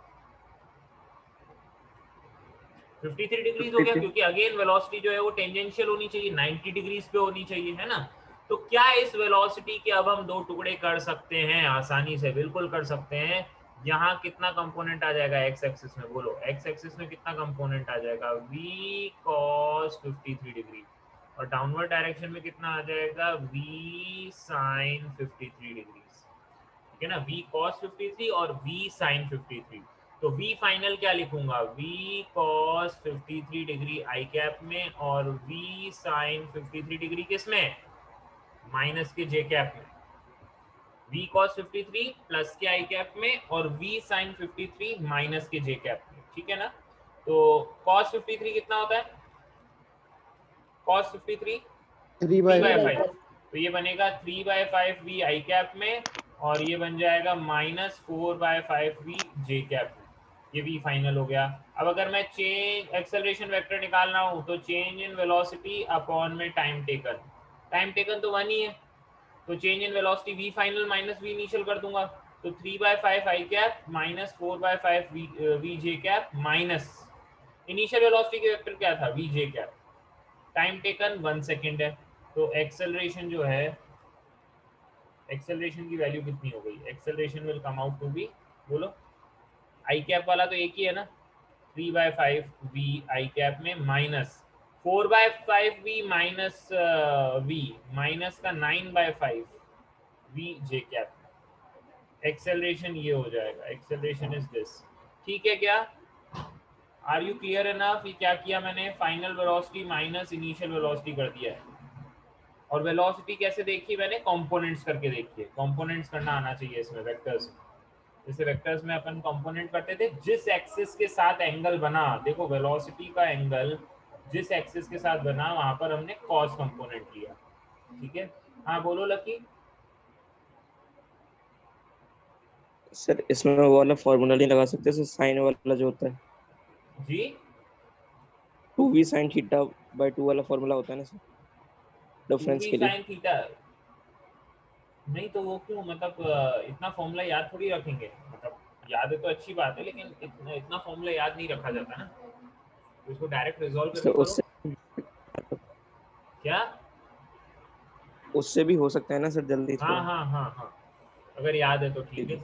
Speaker 1: 53 डिग्रीज हो गया,
Speaker 5: 53.
Speaker 1: क्योंकि अगेन वेलोसिटी जो है वो टेंजेंशियल होनी चाहिए, 90 डिग्रीज पे होनी चाहिए, है ना। तो क्या इस वेलोसिटी के अब हम दो टुकड़े कर सकते हैं? आसानी से, बिल्कुल कर सकते हैं। यहाँ कितना कंपोनेंट आ जाएगा एक्स एक्सिस में? बोलो, एक्स एक्सिस में कितना कंपोनेंट आ जाएगा? v cos 53 डिग्री, और डाउनवर्ड डायरेक्शन में कितना आ जाएगा? v sin 53 डिग्री, ठीक है ना। v cos 53 और v sin 53, तो v फाइनल क्या लिखूंगा? v cos 53 degree I cap में, और v sin 53 डिग्री किस में? माइनस के जे कैप में। v cos 53 प्लस के आई कैप में, और v sin 53 माइनस के जे कैप में, ठीक है ना। तो cos 53 कितना होता है? cos 53
Speaker 5: 3
Speaker 1: 3
Speaker 5: by
Speaker 1: by
Speaker 5: 5.
Speaker 1: 5, तो ये बनेगा 3 by 5 v आई कैप में, और ये बन जाएगा minus 4 by 5 v J cap में। ये v फाइनल हो गया। अब अगर मैं चेंज एक्सेलरेशन वेक्टर निकालना हूँ तो चेंज इन वेलोसिटी अपॉन में टाइम टेकन, टाइम टेकन तो 1 ही है, तो change in velocity v final minus v initial कर दूंगा, तो 3 by 5 I cap minus 4 by 5 v J cap minus initial velocity के वेक्टर क्या था? v J cap, time taken 1 second है, तो एक्सेलरेशन जो है, एक्सेलरेशन की वैल्यू कितनी हो गई? Acceleration will come out to be, बोलो, आई कैप वाला तो एक ही है ना, 3 by 5 v आई कैप में minus 4 by 5 v minus v minus का 9 by 5 v J cap, acceleration ये हो जाएगा, एक्सेलरेशन इज दिस, ठीक है क्या? Are you clear enough? ये क्या किया मैंने? Final velocity minus initial velocity कर दिया है, और वेलोसिटी कैसे देखी मैंने? कंपोनेंट्स करके देखी है, कंपोनेंट्स करना आना चाहिए इसमें वेक्टर्स, जैसे वेक्टर्स में अपन कंपोनेंट करते थे, जिस एक्सिस के साथ एंगल बना, देखो वेलोसिटी का एंगल जिस एक्सिस के साथ बना वहां पर हमने कॉस कंपोनेंट लिया, ठीक है। हाँ बोलो लकी।
Speaker 2: सर इसमें वो वाला फॉर्मूला नहीं लगा सकते सर, साइन वाला जो होता है
Speaker 1: जी
Speaker 2: 2v sin थीटा by 2 वाला फॉर्मूला होता है ना सर,
Speaker 1: 2v
Speaker 2: डिफरेंस के लिए।
Speaker 1: sin थीटा, नहीं तो वो क्यों, मतलब इतना फॉर्मूला याद थोड़ी रखेंगे, मतलब याद है तो अच्छी बात है, लेकिन इतना फॉर्मूला याद नहीं रखा जाता ना, तो इसको डायरेक्ट रिजॉल्व
Speaker 2: सर
Speaker 1: करके करो।
Speaker 2: उससे
Speaker 1: क्या?
Speaker 2: उससे भी हो सकता है ना सर, जल्दी
Speaker 1: हाँ
Speaker 2: थोड़ा।
Speaker 1: हाँ हाँ हाँ, अगर याद है तो ठीक है।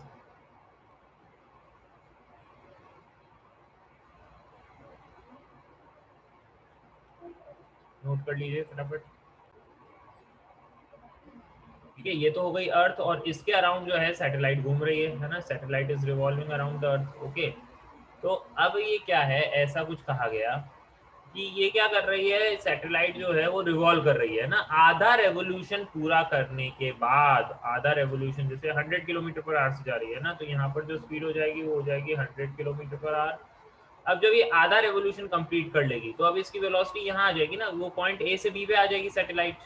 Speaker 1: नोट कर लीजिए फटाफट, ठीक है। ये तो हो गई अर्थ, और इसके अराउंड जो है सैटेलाइट घूम रही है ना, satellite is revolving around the earth, okay. तो अब ये क्या है, ऐसा कुछ कहा गया कि ये क्या कर रही है, सैटेलाइट जो है वो रिवॉल्व कर रही है ना, आधा रेवोल्यूशन पूरा करने के बाद, आधा रेवोल्यूशन जैसे 100 किलोमीटर पर आवर से जा रही है ना, तो यहाँ पर जो स्पीड हो जाएगी वो हो जाएगी 100 किलोमीटर पर आवर। अब जब ये आधा रेवोल्यूशन कंप्लीट कर लेगी तो अब इसकी वेलोसिटी यहाँ आ जाएगी ना, वो पॉइंट ए से बी पे आ जाएगी सैटेलाइट,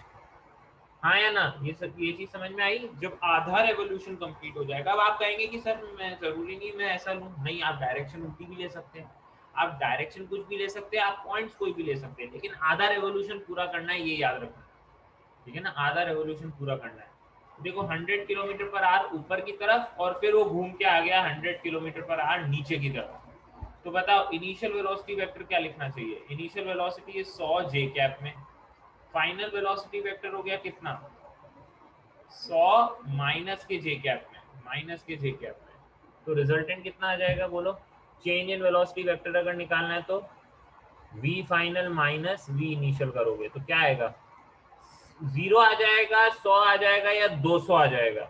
Speaker 1: हाँ या ना, ये चीज समझ में आई। जब आधा रेवोल्यूशन कंप्लीट हो जाएगा, अब आप कहेंगे कि सर मैं जरूरी नहीं मैं ऐसा लूं, नहीं, आप डायरेक्शन उल्टी भी ले सकते हैं, आप डायरेक्शन कुछ भी ले सकते हैं, आप पॉइंट्स कोई भी ले सकते हैं, लेकिन आधा रेवोल्यूशन पूरा करना है, ये याद रखना, ठीक है ना, आधा रेवोल्यूशन पूरा करना है। देखो 100 किलोमीटर पर आवर ऊपर की तरफ और फिर वो घूम के आ गया 100 किलोमीटर पर आवर नीचे की तरफ, तो बताओ इनिशियल वेलोसिटी वेक्टर क्या लिखना चाहिए, इनिशियल वेलोसिटी 100 जे कैप में, फाइनल वेलोसिटी वेक्टर हो गया कितना 100 माइनस के जे कैप में, माइनस के जे कैप में, तो रिजल्टेंट कितना आ जाएगा बोलो, चेंज इन वेलोसिटी वेक्टर अगर निकालना है तो v final minus v initial करोगे तो क्या आएगा, 0 आ जाएगा, 100 आ जाएगा या 200 आ जाएगा,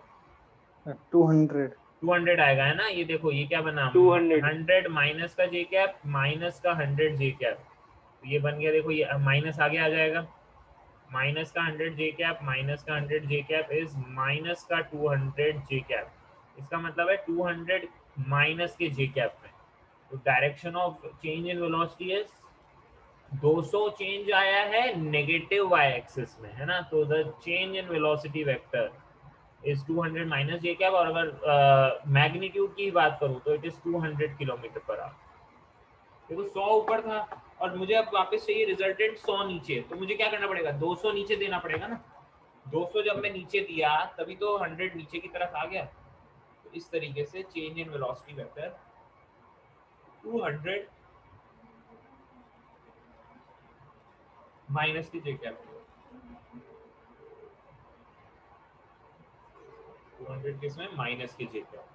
Speaker 5: 200
Speaker 1: 200 आएगा, है ना। ये देखो ये क्या बना,
Speaker 4: 200
Speaker 1: 100 माइनस का जे कैप माइनस का 100 जे कैप, तो ये बन गया, देखो ये माइनस आगे आ जाएगा, माइनस का 100 जे कैप माइनस का 100 जे कैप इज माइनस का 200 जे कैप, इसका मतलब है 200 माइनस के जे कैप में, तो direction of change in velocity is 200 change आया है नेगेटिव वाई एक्सिस में, है ना, तो the change in velocity vector is 200 minus J cap, और अगर मैग्नीट्यूड की बात करूं तो it is 200 kilometre per our. देखो 100 ऊपर था और मुझे अब वापस चाहिए रिजल्टेंट 100 नीचे, तो मुझे क्या करना पड़ेगा, 200 नीचे देना पड़ेगा ना, 200 जब मैं नीचे दिया तभी तो 100 नीचे की तरफ आ गया, तो इस तरीके से change in velocity vector 200 minus की जे कैप, 200 किसमें माइनस की जे कैप,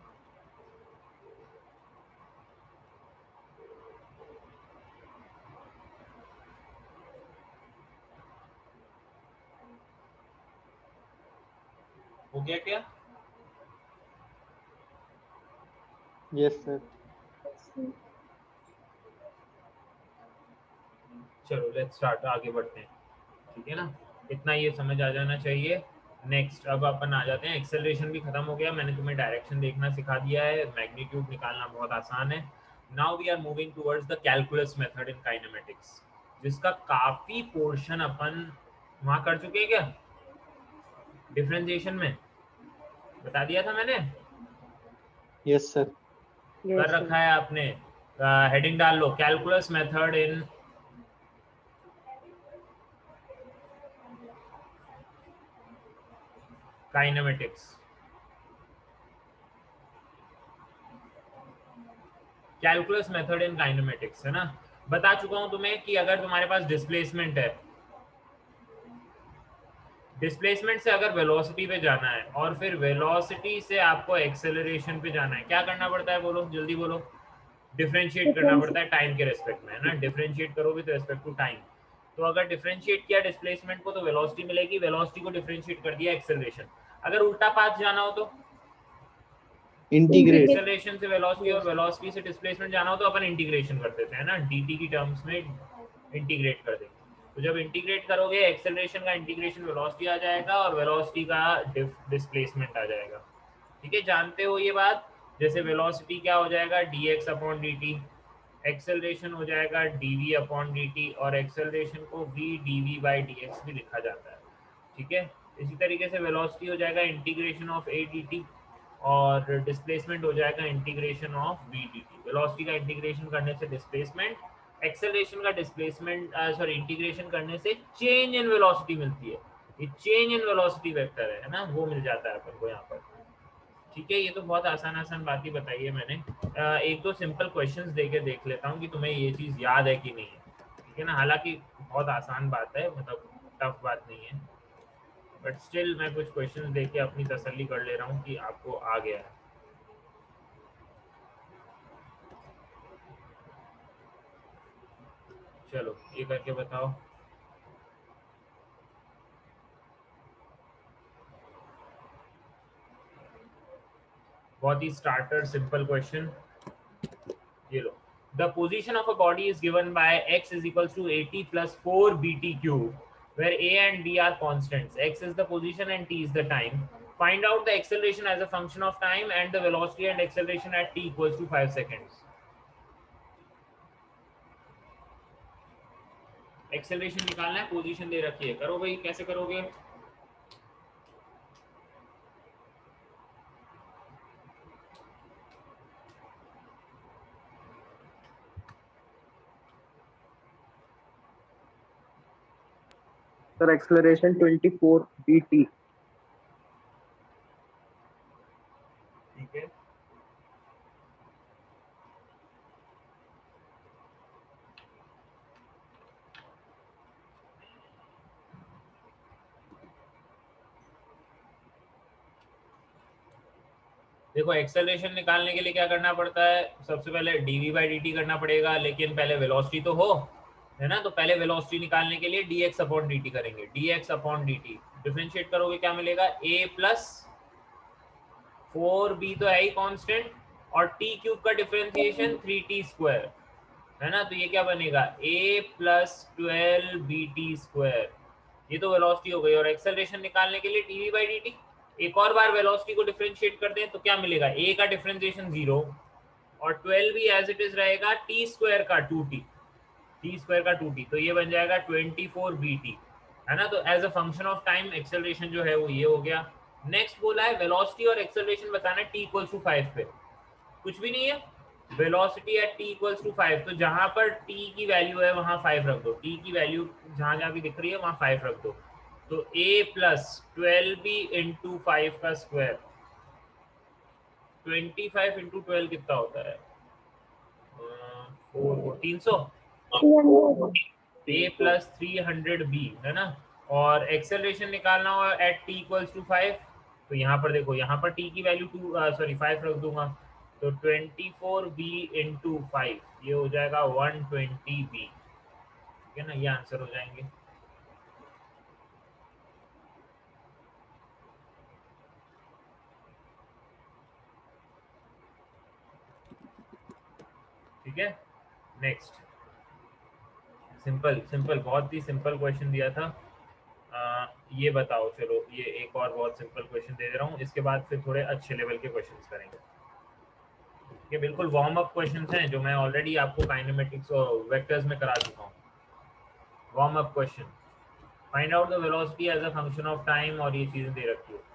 Speaker 1: हो गया क्या,
Speaker 5: yes sir
Speaker 1: चलो लेट्स स्टार्ट, आगे बढ़ते हैं, ठीक है ना, इतना ये समझ आ जाना चाहिए। नेक्स्ट अब अपन आ जाते हैं, एक्सेलरेशन भी खत्म हो गया, मैंने तुम्हें डायरेक्शन देखना सिखा दिया है, मैग्नीट्यूड निकालना बहुत आसान है। Now we are moving towards the calculus method in kinematics, जिसका काफी पोर्शन अपन वहां कर चुके हैं क्या, डिफरेंशिएशन में बता दिया था मैंने,
Speaker 5: yes sir
Speaker 1: कर रखा है आपने, हेडिंग डाल लो calculus method in kinematics, calculus method in kinematics, है ना। बता चुका हूं तुम्हें कि अगर तुम्हारे पास डिस्प्लेसमेंट है, डिस्प्लेसमेंट से अगर वेलोसिटी पे जाना है और फिर वेलोसिटी से आपको एक्सेलरेशन पे जाना है, क्या करना पड़ता है बोलो, जल्दी बोलो, डिफरेंशिएट करना पड़ता है टाइम के रेस्पेक्ट में, है ना, डिफरेंशिएट करोगे तो रेस्पेक्ट टू टाइम, तो अगर डिफरेंशिएट किया डिस्प्लेसमेंट को तो वेलोसिटी मिलेगी, वेलोसिटी को डिफरेंशिएट कर दिया एक्सेलरेशन, अगर उल्टा पाथ जाना हो तो
Speaker 5: integrate
Speaker 1: एक्सेलरेशन से वेलोसिटी और वेलोसिटी से डिस्प्लेसमेंट जाना हो तो अपन इंटीग्रेशन कर देते हैं ना, dt की टर्म्स में इंटीग्रेट कर देंगे, तो जब इंटीग्रेट करोगे एक्सेलरेशन का इंटीग्रेशन वेलोसिटी आ जाएगा और वेलोसिटी का डिस्प्लेसमेंट आ जाएगा, ठीक है, जानते हो ये बात। जैसे वेलोसिटी क्या हो जाएगा dx अपॉन dt, एक्सेलरेशन हो जाएगा dv अपॉन dt, और एक्सेलरेशन को v dv बाई dx भी लिखा जाता है, ठीक है। इसी तरीके से वेलोसिटी हो जाएगा इंटीग्रेशन ऑफ a dt, और डिस्प्लेसमेंट हो जाएगा integration of v dt, velocity का इंटीग्रेशन करने से डिस्प्लेसमेंट, एक्सेलरेशन का डिस्प्लेसमेंट सॉरी इंटीग्रेशन करने से चेंज इन वेलोसिटी मिलती है, ये चेंज इन वेलोसिटी वेक्टर है ना, वो मिल जाता है अपन को यहाँ पर, ठीक है। ये तो बहुत आसान आसान बात ही बताई है मैंने, एक दो सिंपल क्वेश्चंस देके देख लेता हूँ कि तुम्हें ये चीज़ याद है कि नहीं है, ठीक है ना, हालांकि बहुत आसान बात है, मतलब टफ बात नहीं है, बट स्टिल मैं कुछ क्वेश्चंस देके अपनी तसल्ली कर ले रहा हूँ कि आपको आ गया है। चलो ये करके बताओ, बहुत ही स्टार्टर सिंपल क्वेश्चन, ये लो, the position of a body is given by x is equals to at plus 4 bt cube, where a and b are constants. X is the position and t is the time. Find out the acceleration as a function of time and the velocity and acceleration at t equals to 5 seconds. Acceleration निकालना है, position दे रखी है, करो भाई, कैसे करोगे?
Speaker 6: Sir, acceleration 24 bt.
Speaker 1: ठीक है, देखो एक्सेलरेशन निकालने के लिए क्या करना पड़ता है? सबसे पहले dv by dt करना पड़ेगा, लेकिन पहले वेलोसिटी तो हो, है ना? तो पहले वेलोसिटी निकालने के लिए dx अपॉन dt करेंगे। dx अपॉन dt डिफरेंशिएट करोगे क्या मिलेगा? a प्लस 4b तो है ही कांस्टेंट, और t क्यूब का डिफरेंशिएशन 3t स्क्वायर, है ना? तो ये क्या बनेगा? a plus 12bt square. ये तो वेलोसिटी हो गई। और एक्सेलरेशन निकालने के लिए dv by dt, एक और बार वेलोसिटी को डिफरेंशिएट कर दें तो क्या मिलेगा? a का डिफरेंशिएशन 0 और 12 भी एज इट इज रहेगा, t स्क्वायर का 2t, t स्क्वायर का 2t, तो ये बन जाएगा 24bt, है ना? तो as a function of time acceleration जो है वो ये हो गया। नेक्स्ट बोला है वेलोसिटी और एक्सेलरेशन बताना है t इक्वल्स टू 5 पे। कुछ भी नहीं है, velocity at t equals to 5, तो जहां पर t की वैल्यू है वहां 5 रख दो, t की वैल्यू जहां जहां भी दिख रही है वहां 5 रख दो। तो a प्लस 12b इंटू 5 का स्क्वायर, 25 इंटू 12 कितना होता है? 300। a प्लस 300b, है ना? और एक्सेलरेशन निकालना हो एट t इक्वल्स टू 5, तो यहाँ पर देखो, यहाँ पर t की वैल्यू 5 रख दूंगा, तो 24b इंटू 5 ये हो जाएगा 120b, ठीक है ना? ये आंसर हो जाएंगे। ठीक है, नेक्स्ट सिंपल सिंपल, बहुत ही सिंपल क्वेश्चन दिया था। ये बताओ, चलो ये एक और बहुत सिंपल क्वेश्चन दे रहा हूँ, इसके बाद फिर थोड़े अच्छे लेवल के क्वेश्चंस करेंगे। ये बिल्कुल वार्म अप क्वेश्चंस हैं जो मैं ऑलरेडी आपको काइनेमेटिक्स और वेक्टर्स में करा चुका हूँ। Warm up question, find out the velocity as a function of time, और ये चीजें दे रखी है।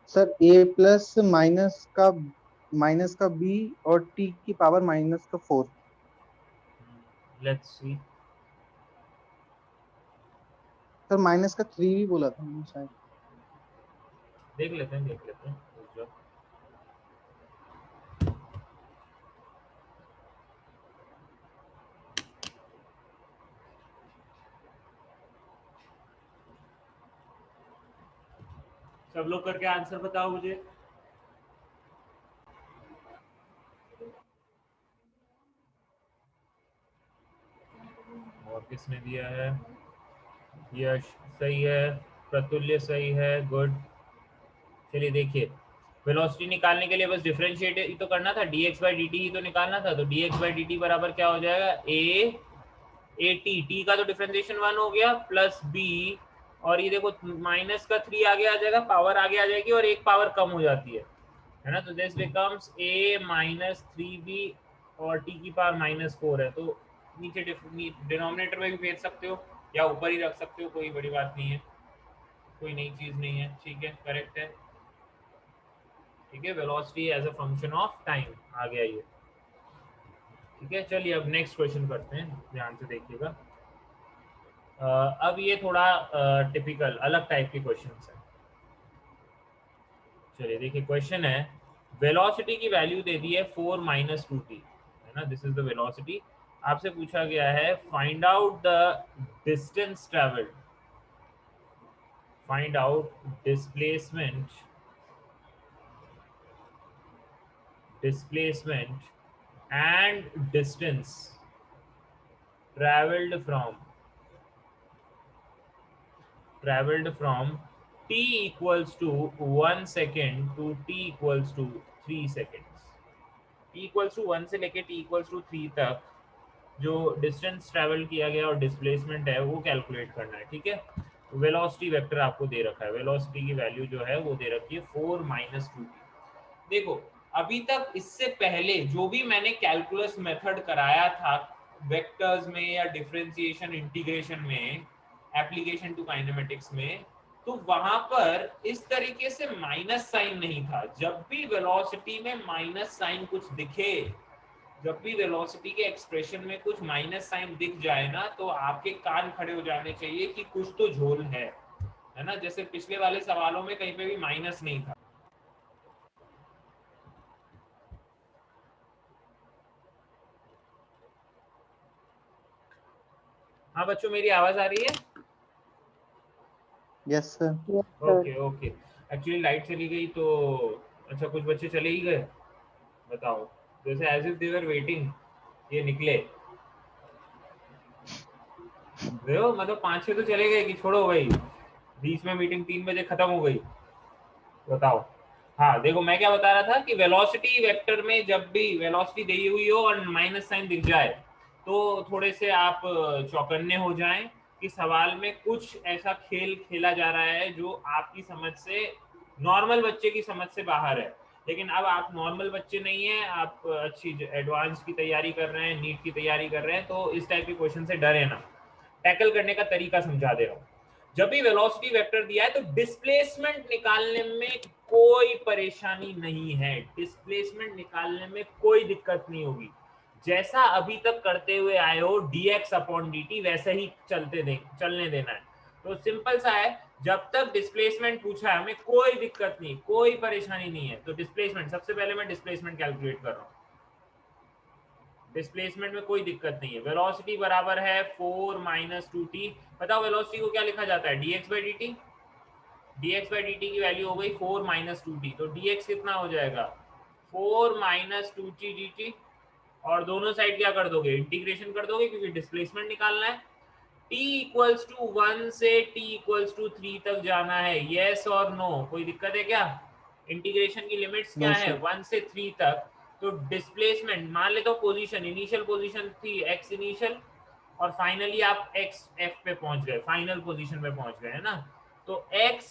Speaker 5: सर a प्लस माइनस का b और t की power -4।
Speaker 1: Let's see,
Speaker 5: sir minus का 3 भी बोला था मैंने शायद।
Speaker 1: देख लेते हैं, देख लेते हैं। सब लोग करके आंसर बताओ मुझे। और किसने दिया है? यश सही है, प्रतुल्य सही है, गुड। चलिए देखिए, वेलोसिटी निकालने के लिए बस डिफरेंशिएट ही तो करना था, dx by dt ही तो निकालना था। तो dx by dt बराबर क्या हो जाएगा? a t का तो डिफरेंशिएशन 1 हो गया, प्लस b, और ये देखो माइनस का 3 आगे आ जाएगा, पावर आगे आ जाएगी और एक पावर कम हो जाती है ना? तो this becomes a minus 3b और t की पावर -4 है, तो नीचे डिनोमिनेटर में भी भेज सकते हो या ऊपर ही रख सकते हो, कोई बड़ी बात नहीं है, कोई नई चीज नहीं है। ठीक है, करेक्ट है। ठीक है, velocity as a function of time आ गया ये। ठीक है, चलिए अब नेक्स्ट क्वेश्चन करते हैं, ध्यान से देखिएगा। अब ये थोड़ा टिपिकल अलग टाइप के क्वेश्चंस हैं। चलिए देखिए, क्वेश्चन है वेलोसिटी की वैल्यू दे दी है 4 - 2t, है ना? This is the velocity. आपसे पूछा गया है find out the distance travelled, find out displacement and distance traveled from traveled from t equals to 1 second to t equals to 3 seconds. t equals to 1 से लेके t equals to 3 तक जो distance travel किया गया और displacement है वो calculate करना है, ठीक है। वेलोसिटी वेक्टर आपको दे रखा है, वेलोसिटी की वैल्यू जो है वो दे रखी है 4 - 2t। देखो अभी तक इससे पहले जो भी मैंने कैलकुलस मेथड कराया था वेक्टर्स में या डिफरेंशिएशन इंटीग्रेशन में, एप्लीकेशन टू काइनेमेटिक्स में, तो वहां पर इस तरीके से माइनस साइन नहीं था। जब भी वेलोसिटी में माइनस साइन कुछ दिखे, जब भी वेलोसिटी के एक्सप्रेशन में कुछ माइनस साइन दिख जाए ना, तो आपके कान खड़े हो जाने चाहिए कि कुछ तो झोल है ना। जैसे पिछले वाले सवालों में कहीं पे भी माइनस नहीं था। हाँ बच्चों, मेरी आवाज आ रही है?
Speaker 5: Yes sir.
Speaker 1: Okay okay. Actually light चली गई तो अच्छा, कुछ बच्चे चले ही गए, बताओ। जैसे as if they were waiting, ये निकले देखो, मतलब 5-6 तो चले गए कि छोड़ो भाई, बीच में मीटिंग 3 बजे खत्म हो गई, बताओ। हाँ देखो, मैं क्या बता रहा था कि वेलोसिटी वेक्टर में जब भी वेलोसिटी दी हुई हो और माइनस साइन दिख जाए तो थोड़े से आप चौकन्ने हो जाएं कि सवाल में कुछ ऐसा खेल खेला जा रहा है जो आपकी समझ से, नॉर्मल बच्चे की समझ से बाहर है। लेकिन अब आप नॉर्मल बच्चे नहीं हैं, आप अच्छी एडवांस की तैयारी कर रहे हैं, नीट की तैयारी कर रहे हैं, तो इस टाइप के क्वेश्चन से डरे ना। टैकल करने का तरीका समझा दे रहा हूँ। जब भी वेलोसिटी वेक्टर दिया है तो डिस्प्लेसमेंट निकालने में कोई परेशानी नहीं है, डिस्प्लेसमेंट निकालने में कोई दिक्कत नहीं होगी। जैसा अभी तक करते हुए आए हो dx/dt वैसे ही चलने देना है। तो सिंपल सा है, जब तक डिस्प्लेसमेंट पूछा है हमें कोई दिक्कत नहीं, कोई परेशानी नहीं है। तो डिस्प्लेसमेंट, सबसे पहले मैं डिस्प्लेसमेंट कैलकुलेट कर रहा हूँ। डिस्प्लेसमेंट में कोई दिक्कत नहीं है। वेलोसिटी बराबर है 4 - 2t। बताओ वेलोसिटी को क्या लिखा जाता है? dx/dt। dx/dt की वैल्यू हो गई 4 - 2t, तो dx कितना हो जाएगा? 4 - 2t dt। और दोनों साइड क्या कर दोगे? इंटीग्रेशन कर दोगे, क्योंकि डिस्प्लेसमेंट निकालना है। t = 1 से t = 3 तक जाना है, यस और नो? कोई दिक्कत है क्या? इंटीग्रेशन की लिमिट्स क्या
Speaker 5: No,
Speaker 1: है?
Speaker 5: sir.
Speaker 1: 1 से 3 तक। तो डिस्प्लेसमेंट मान ले तो पोजीशन, इनिशियल पोजीशन थी x इनिशियल, और फाइनली आप x f पे पहुंच गए, फाइनल पोजीशन पे पहुंच गए, है ना। तो x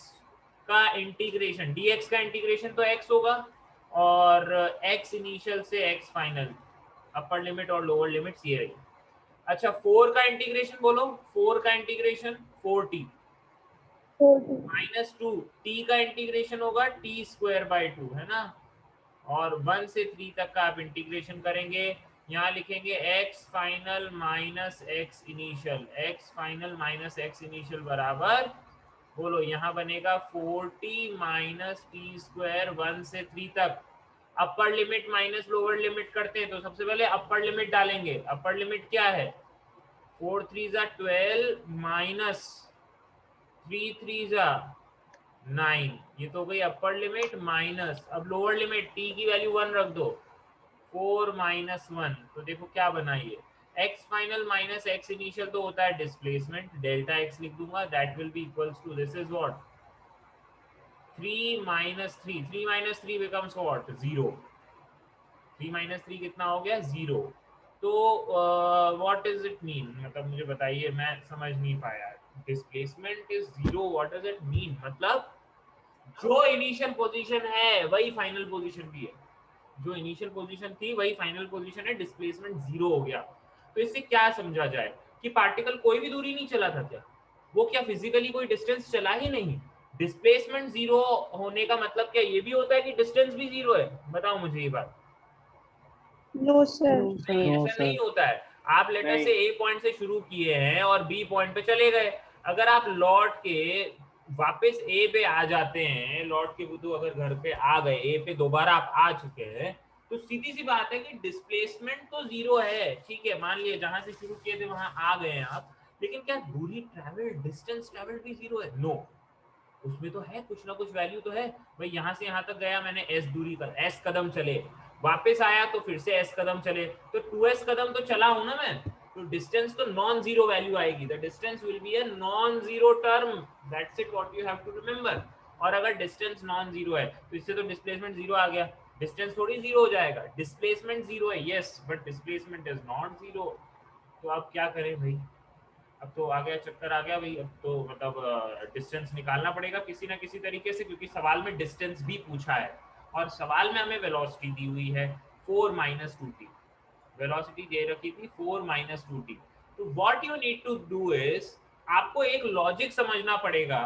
Speaker 1: का इंटीग्रेशन, dx का इंटीग्रेशन तो x होगा, और x इनिशियल से x फाइनल, अपर लिमिट और लोअर लिमिट्स ये रही। अच्छा 4 का इंटीग्रेशन बोलो, 4 का इंटीग्रेशन 4t -2, t का इंटीग्रेशन होगा t²/2, है ना। और 1 से 3 तक का आप इंटीग्रेशन करेंगे, यहाँ लिखेंगे x final minus x initial, x final minus x initial बराबर, बोलो यहाँ बनेगा 4t - t², 1 से 3 तक। Upper limit minus lower limit करते हैं, तो सबसे पहले अपर लिमिट डालेंगे। अपर लिमिट क्या है? 4 3 = 12 माइनस 3 3 = 9, ये तो हो गई अपर लिमिट माइनस। अब लोअर लिमिट t की वैल्यू 1 रख दो, 4 - 1, तो देखो क्या बना ये, x final minus x initial तो होता है डिस्प्लेसमेंट, डेल्टा x लिख दूंगा, that will be equals to, this is what, 3 - 3, 3 - 3 becomes what? 0। 3 - 3 कितना हो गया? 0। तो व्हाट इज इट मीन, मतलब मुझे बताइए, मैं समझ नहीं पाया। Displacement is 0, what does it mean? मतलब जो इनिशियल पोजीशन है वही फाइनल पोजीशन भी है, जो इनिशियल पोजीशन थी वही फाइनल पोजीशन है, डिस्प्लेसमेंट 0 हो गया। तो इससे क्या समझा जाए कि पार्टिकल कोई भी दूरी नहीं चला था क्या? वो क्या फिजिकली कोई डिस्टेंस चला ही नहीं? डिस्प्लेसमेंट 0 होने का मतलब क्या ये भी होता है कि डिस्टेंस भी 0 है? बताओ मुझे ये बात।
Speaker 3: No sir.
Speaker 1: नहीं,
Speaker 5: No,
Speaker 1: ऐसा नहीं
Speaker 5: sir.
Speaker 1: होता है। आप लेटर
Speaker 4: नहीं।
Speaker 1: से ए पॉइंट से शुरू किए हैं और बी पॉइंट पे चले गए, अगर आप लौट के वापस ए पे आ जाते हैं, लौट के बुद्धू अगर घर पे आ गए, ए पे दोबारा आप आ चुके हैं, तो सीधी सी बात है कि डिस्प्लेसमेंट तो 0 है, ठीक है, मान लिए जहां से शुरू किए थे वहां आ गए हैं आप, लेकिन क्या दूरी ट्रैवल, डिस्टेंस ट्रैवल भी 0 है? नो, उसमें तो है, कुछ ना कुछ वैल्यू तो है भाई। यहाँ से यहाँ तक गया मैंने s दूरी पर, s कदम चले, वापस आया तो फिर से s कदम चले, तो 2s कदम तो चला हूं ना मैं। तो डिस्टेंस तो नॉन जीरो वैल्यू आएगी, the distance will be a non zero term, that's it what you have to remember. और अगर डिस्टेंस नॉन जीरो है तो इससे तो डिस्प्लेसमेंट जीरो आ गया, डिस्टेंस थोड़ी जीरो हो जाएगा, डिस्प्लेसमेंट जीरो है yes, but displacement is not zero. तो अब क्या करें भाई, अब तो आ गया, चक्कर आ गया भाई, अब तो मतलब डिस्टेंस निकालना पड़ेगा किसी ना किसी तरीके से, क्योंकि सवाल में डिस्टेंस भी पूछा है और सवाल में हमें वेलोसिटी दी हुई है 4 - 2t, वेलोसिटी दे रखी थी 4 - 2t। तो what you need to do is, आपको एक लॉजिक समझना पड़ेगा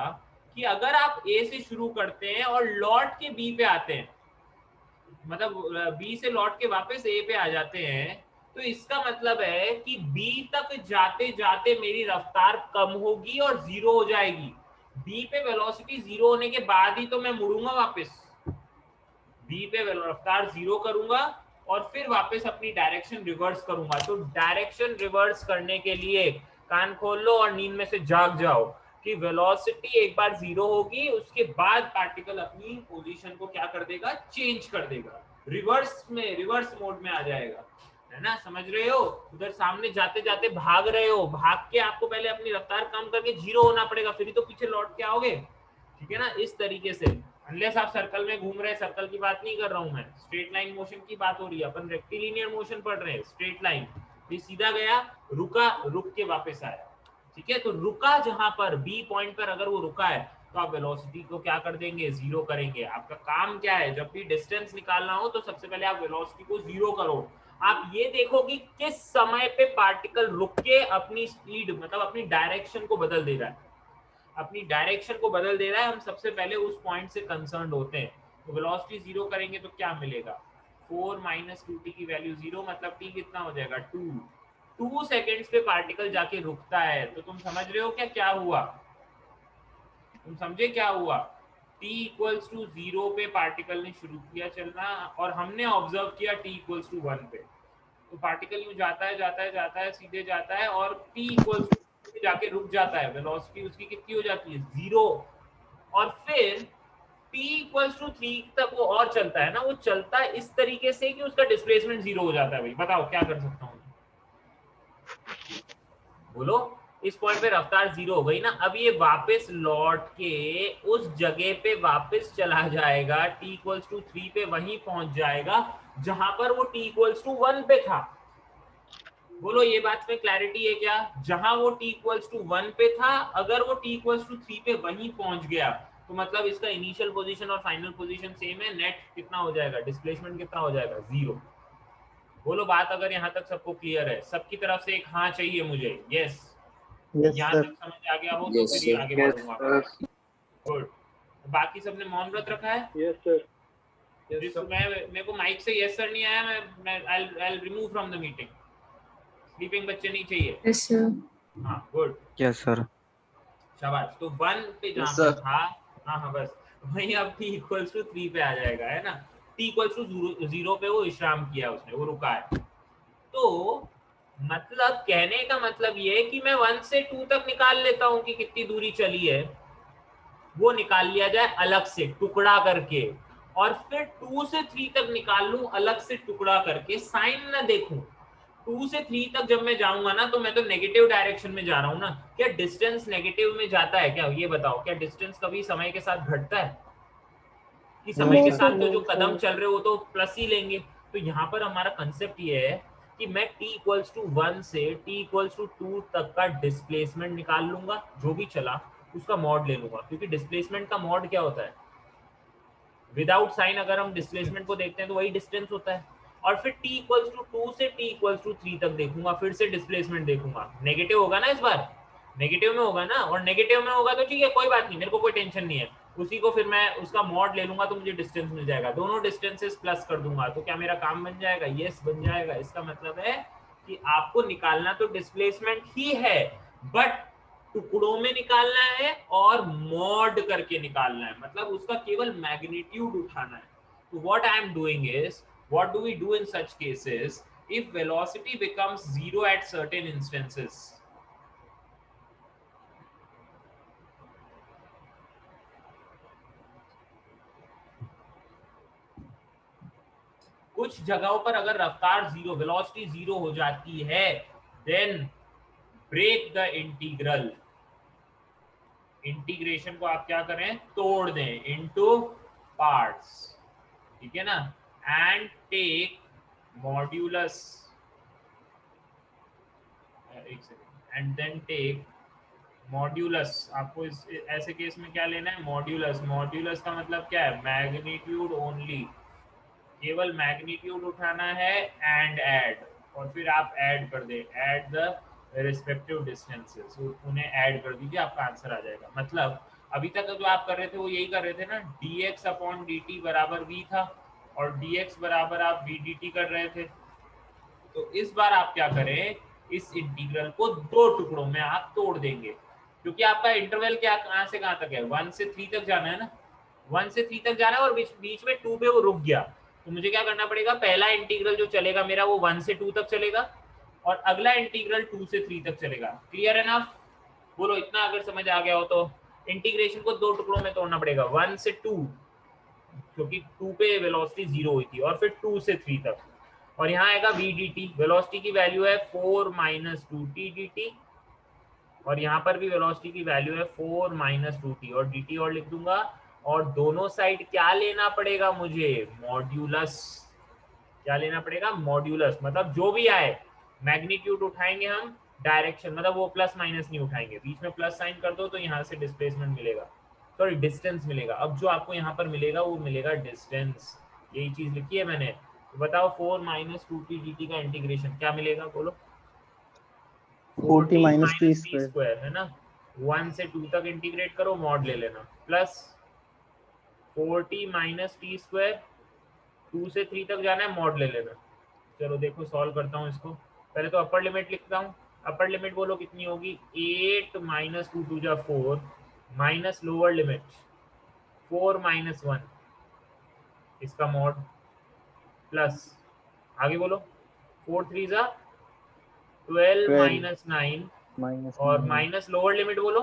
Speaker 1: कि अगर आप ए से शुरू करते हैं और लौट के बी पे आते हैं, मतलब बी से लौट के वापस ए पे आ जाते हैं, तो इसका मतलब है कि बी तक जाते जाते मेरी रफ्तार कम होगी और जीरो हो जाएगी। बी पे वेलोसिटी जीरो होने के बाद ही तो मैं मुड़ूंगा वापस, बी पे रफ्तार जीरो करूंगा और फिर वापस अपनी डायरेक्शन रिवर्स करूंगा। तो डायरेक्शन रिवर्स करने के लिए कान खोल लो और नींद में से जाग जाओ कि वेलोसिटी एक बार जीरो होगी, उसके बाद पार्टिकल अपनी पोजीशन को क्या कर देगा, चेंज कर देगा, रिवर्स मोड में आ जाएगा, है ना, समझ रहे हो। उधर सामने जाते जाते भाग रहे हो, भाग के आपको पहले अपनी रफ्तार कम करके जीरो होना पड़ेगा, फिर ही तो पीछे लौट के आओगे, ठीक है ना, इस तरीके से। अनलेस आप सर्कल में घूम रहे हैं, सर्कल की बात नहीं कर रहा हूं मैं, स्ट्रेट लाइन मोशन की बात हो रही है, अपन रेक्टिलिनियर मोशन पढ़ रहे हैं, स्ट्रेट लाइन, ये सीधा गया, रुका, रुक के वापस आया, ठीक है। तो रुका जहां पर बी पॉइंट पर अगर वो रुका है तो आप वेलोसिटी को क्या कर देंगे, जीरो करेंगे। आपका काम क्या है, जब भी डिस्टेंस निकालना हो तो सबसे पहले आप वेलोसिटी को जीरो करो। आप ये देखो कि किस समय पे पार्टिकल रुक के अपनी स्पीड मतलब अपनी डायरेक्शन को बदल दे रहा है, अपनी डायरेक्शन को बदल दे रहा है, हम सबसे पहले उस पॉइंट से कंसर्न्ड होते हैं। तो वेलोसिटी जीरो करेंगे तो क्या मिलेगा, 4 - 2t की वैल्यू जीरो, मतलब t कितना हो जाएगा 2 सेकेंड्स पे पार्टिकल जाके रुकता है। तो तुम समझ रहे हो क्या क्या हुआ, तुम समझे क्या हुआ, t = 0 पे पार्टिकल ने शुरू किया चलना और हमने ऑब्जर्व किया t = 1 पे, तो पार्टिकल यूं जाता है जाता है जाता है, सीधे जाता है और t = जाके रुक जाता है, वेलोसिटी उसकी कितनी हो जाती है, जीरो। और फिर t = 3 तक वो और चलता है ना, वो चलता है इस तरीके से कि उसका डिस्प्लेसमेंट जीरो हो जाता है। भाई बताओ क्या कर सकता हूँ, बोलो। इस पॉइंट पे रफ्तार जीरो हो गई ना, अब ये वापस लौट के उस जगह पे वापस चला जाएगा, t = 3 पे वहीं पहुंच जाएगा जहां पर वो t = 1 पे था। बोलो ये बात में क्लैरिटी है क्या, जहां वो t = 1 पे था, अगर वो t = 3 पे वहीं पहुंच गया तो मतलब इसका इनिशियल पोजीशन और फाइनल पोजीशन सेम है, नेट कितना हो जाएगा, डिस्प्लेसमेंट कितना हो जाएगा, जीरो। बोलो बात अगर यहाँ तक सबको क्लियर है, सबकी तरफ से एक हाँ चाहिए मुझे, यस। यहाँ
Speaker 5: सर।
Speaker 1: तक समझ आ गया हो तो
Speaker 2: Yes,
Speaker 1: फिर
Speaker 2: sir.
Speaker 1: आगे
Speaker 6: Yes,
Speaker 1: बढ़ूंगा।
Speaker 6: sir.
Speaker 1: गुड। बाकी सबने मौन व्रत रखा है,
Speaker 6: Yes, sir. Yes,
Speaker 1: जिस
Speaker 6: sir.
Speaker 1: मैं मेरे को माइक से यस सर नहीं आया, मैं I remove from the meeting, sleeping बच्चे नहीं चाहिए।
Speaker 3: Yes, sir.
Speaker 1: हाँ गुड,
Speaker 2: Yes, sir.
Speaker 1: शाबाश। तो 1 पे जहाँ
Speaker 6: Yes,
Speaker 1: पर
Speaker 6: sir.
Speaker 1: था, हाँ हाँ बस वही, अब t = 3 पे आ जाएगा, है ना, t = 0 पे वो विश्राम किया उसने, वो रुका है। तो मतलब कहने का मतलब ये है कि मैं 1 से 2 तक निकाल लेता हूँ कि कितनी दूरी चली है, वो निकाल लिया जाए अलग से टुकड़ा करके, और फिर 2 से 3 तक निकाल लूं अलग से टुकड़ा करके, साइन ना देखूं। 2 से 3 तक जब मैं जाऊंगा ना तो मैं तो नेगेटिव डायरेक्शन में जा रहा हूं ना, क्या डिस्टेंस नेगेटिव में जाता है क्या, ये बताओ, क्या डिस्टेंस कभी समय के साथ घटता है, कि
Speaker 5: No,
Speaker 1: समय के
Speaker 5: sir.
Speaker 1: साथ तो जो कदम चल रहे हो तो प्लस ही लेंगे। तो यहाँ पर हमारा कंसेप्ट ये है कि मैं t = 1 से t = 2 तक का डिस्प्लेसमेंट निकाल लूंगा, जो भी चला उसका मॉड ले लूंगा, क्योंकि डिस्प्लेसमेंट का मॉड क्या होता है, विदाउट साइन अगर हम डिस्प्लेसमेंट को देखते हैं तो वही डिस्टेंस होता है। और फिर t = 2 से t = 3 तक देखूंगा, फिर से डिस्प्लेसमेंट देखूंगा, नेगेटिव होगा ना इस बार, नेगेटिव में होगा ना, और नेगेटिव में होगा तो ठीक है कोई बात नहीं, मेरे को कोई टेंशन नहीं है, उसी को फिर मैं उसका मॉड ले लूंगा तो मुझे डिस्टेंस मिल जाएगा, दोनों डिस्टेंसेस प्लस कर दूंगा, तो क्या मेरा काम बन जाएगा, यस बन जाएगा। इसका मतलब है कि आपको निकालना तो डिस्प्लेसमेंट ही है, बट टुकड़ों में निकालना है और मॉड करके निकालना है, मतलब उसका केवल मैग्नीट्यूड उठाना है। तो what I am doing is, what do we do in such cases, if velocity becomes zero at certain instances, कुछ जगहों पर अगर रफ्तार जीरो, वेलोसिटी जीरो हो जाती है, then break the integral, integration को आप क्या करें, तोड़ दें इनटू पार्ट्स, ठीक है ना, एंड टेक मॉड्यूलस, एक second, and then take modulus. आपको इस ऐसे केस में क्या लेना है, मॉड्यूलस। मॉड्यूलस का मतलब क्या है, मैग्नीट्यूड ओनली, केवल मैग्नीट्यूड उठाना है एंड ऐड, और फिर आप ऐड कर दे, ऐड द रिस्पेक्टिव डिस्टेंसेस, उन्हें ऐड कर दीजिए, आपका आंसर आ जाएगा। मतलब अभी तक जो आप कर रहे थे वो यही कर रहे थे ना, dx अपॉन dt बराबर v था और dx बराबर आप v dt कर रहे थे। तो इस बार आप क्या करें, इस इंटीग्रल को दो टुकड़ों में आप तोड़ देंगे, क्योंकि आपका इंटरवल क्या कहां से कहां तक है, 1 से 3 तक जाना है ना, 1 से 3 तक जाना है और बीच में 2 पे वो रुक गया। तो मुझे क्या करना पड़ेगा, पहला इंटीग्रल जो चलेगा मेरा वो 1 से 2 तक चलेगा और अगला इंटीग्रल 2 से 3 तक चलेगा। क्लियर है ना? बोलो इतना अगर समझ आ गया हो तो। इंटीग्रेशन को दो टुकड़ों में तोड़ना पड़ेगा, 1 से 2, क्योंकि 2 पे वेलोसिटी 0 हुई थी, और फिर 2 से 3 तक, और यहाँ आएगा v dt, वेलोसिटी की वैल्यू है 4 माइनस 2t dt, और यहाँ पर भी वेलोसिटी की वैल्यू है 4 माइनस 2t, और dt और लिख दूंगा, और दोनों साइड क्या लेना पड़ेगा मुझे, मॉड्यूलस। क्या लेना पड़ेगा, मॉड्यूलस, मतलब जो भी आए मैग्नीट्यूड उठाएंगे हम, डायरेक्शन मतलब वो प्लस माइनस नहीं उठाएंगे, बीच में प्लस साइन कर दो तो यहाँ से डिस्प्लेसमेंट मिलेगा, सॉरी डिस्टेंस मिलेगा। अब जो आपको यहाँ पर मिलेगा वो मिलेगा डिस्टेंस, यही चीज लिखी है मैंने। तो बताओ 4 माइनस 2t dt का इंटीग्रेशन क्या मिलेगा, बोलो।
Speaker 5: 40 माइनस टी
Speaker 1: स्क्वायर है ना, 1 से 2 तक इंटीग्रेट करो, मॉड ले लेना, प्लस 40 माइनस टी स्क्वायर, 2 से 3 तक जाना है, मॉड ले लेना। चलो देखो सॉल्व करता हूँ इसको, पहले तो अपर लिमिट लिखता हूँ। अपर लिमिट बोलो कितनी होगी, 8 माइनस 2 2 जा 4 माइनस लोअर लिमिट 4 माइनस 1, इसका मॉड, प्लस आगे बोलो 4 3 जा 12 माइनस 9,
Speaker 5: माइनस
Speaker 1: और माइनस लोअर लिमिट बोलो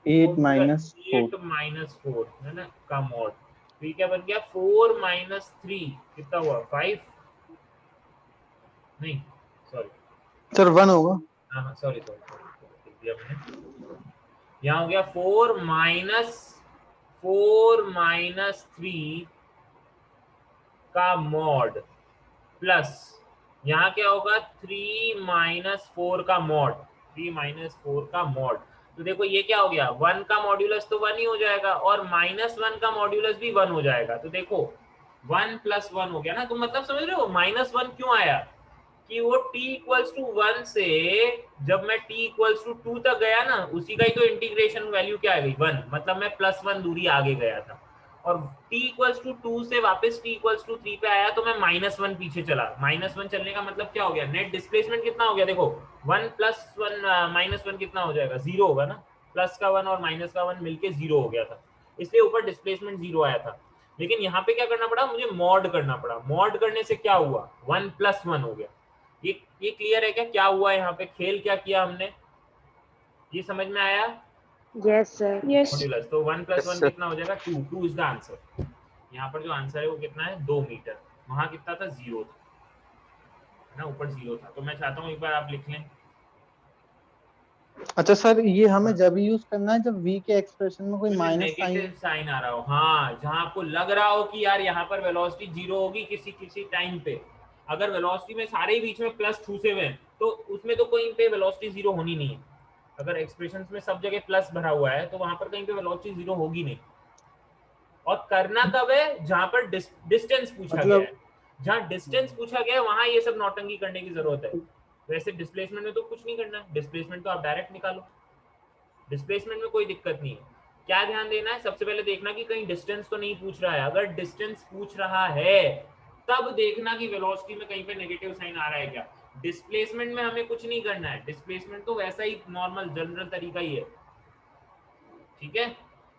Speaker 5: 8 माइनस
Speaker 1: 4 है ना, का मॉड। तो ये क्या बन गया, 4 माइनस 3 कितना हुआ, 5, नहीं सॉरी
Speaker 5: सर 1 होगा।
Speaker 1: हाँ सॉरी लिख दिया मैंने, यहाँ हो गया 4 माइनस 3 का मॉड, प्लस यहाँ क्या होगा 3 माइनस 4 का मॉड, 3 माइनस 4 का मॉड। तो देखो ये क्या हो गया, 1 का मॉड्यूलस तो 1 ही हो जाएगा, और माइनस 1 का मॉड्यूलस भी 1 हो जाएगा। तो देखो 1 प्लस 1 हो गया ना, तो मतलब समझ रहे हो माइनस 1 क्यों आया, कि वो t इक्वल्स टू 1 से जब मैं t इक्वल्स टू 2 तक गया ना, उसी का ही तो इंटीग्रेशन वैल्यू क्या आ गई, 1, मतलब मैं प्लस 1 दूरी आगे गया था, और t इक्वल्स टू 2 से वापस t इक्वल्स टू 3 पे आया तो मैं माइनस 1 पीछे चला। माइनस 1 चलने का मतलब क्या हो गया, नेट डिस्प्लेसमेंट कितना हो गया, देखो 1 प्लस 1 माइनस 1 कितना हो जाएगा, 0 होगा ना, प्लस का 1 और माइनस का 1 मिलके 0 हो गया था, इसलिए ऊपर डिस्प्लेसमेंट 0 आया था। लेकिन यहाँ पे क्या करना पड़ा, मुझे मॉड करना पड़ा, मॉड करने से क्या हुआ, 1 प्लस 1 हो गया। ये क्लियर है क्या हुआ यहाँ पे, खेल क्या किया हमने, ये समझ में आया?
Speaker 3: Yes sir. यस।
Speaker 1: मॉड्यूलस, तो 1 प्लस 1
Speaker 2: Yes, sir.
Speaker 1: कितना हो जाएगा, 2, 2 इज द आंसर। यहाँ पर जो आंसर है वो कितना है, 2 मीटर, वहां कितना था, 0 था ना, ऊपर 0 था। तो मैं चाहता हूँ एक बार आप लिख लें।
Speaker 5: अच्छा सर, ये हमें जब यूज करना है जब v के एक्सप्रेशन में कोई माइनस
Speaker 1: नेगेटिव
Speaker 5: साइन।
Speaker 1: साइन आ रहा हो, हाँ, जहां आपको लग रहा हो कि यार यहाँ पर वेलोसिटी 0 होगी किसी टाइम पे, अगर वेलोसिटी में सारे ही बीच में प्लस ठूसे हुए हैं तो उसमें तो कहीं पे वेलोसिटी 0 होनी नहीं है। अगर एक्सप्रेशंस में सब जगह प्लस भरा हुआ है तो वहां पर कहीं पे वेलोसिटी 0 होगी नहीं। और करना कब है, जहां पर डिस्टेंस पूछा गया है, जहां डिस्टेंस पूछा गया है वहां ये सब नौटंकी करने की जरूरत है। वैसे डिस्प्लेसमेंट में तो कुछ नहीं करना है, डिस्प्लेसमेंट तो आप डायरेक्ट निकालो, डिस्प्लेसमेंट में कोई दिक्कत नहीं है। क्या ध्यान देना है, सबसे पहले देखना कि कहीं डिस्टेंस तो नहीं पूछ रहा है। अगर डिस्टेंस पूछ रहा है तब देखना कि वेलोसिटी में कहीं पे नेगेटिव साइन आ रहा है क्या। डिस्प्लेसमेंट में हमें कुछ नहीं करना है, डिस्प्लेसमेंट तो वैसा ही नॉर्मल जनरल तरीका ही है, ठीक है।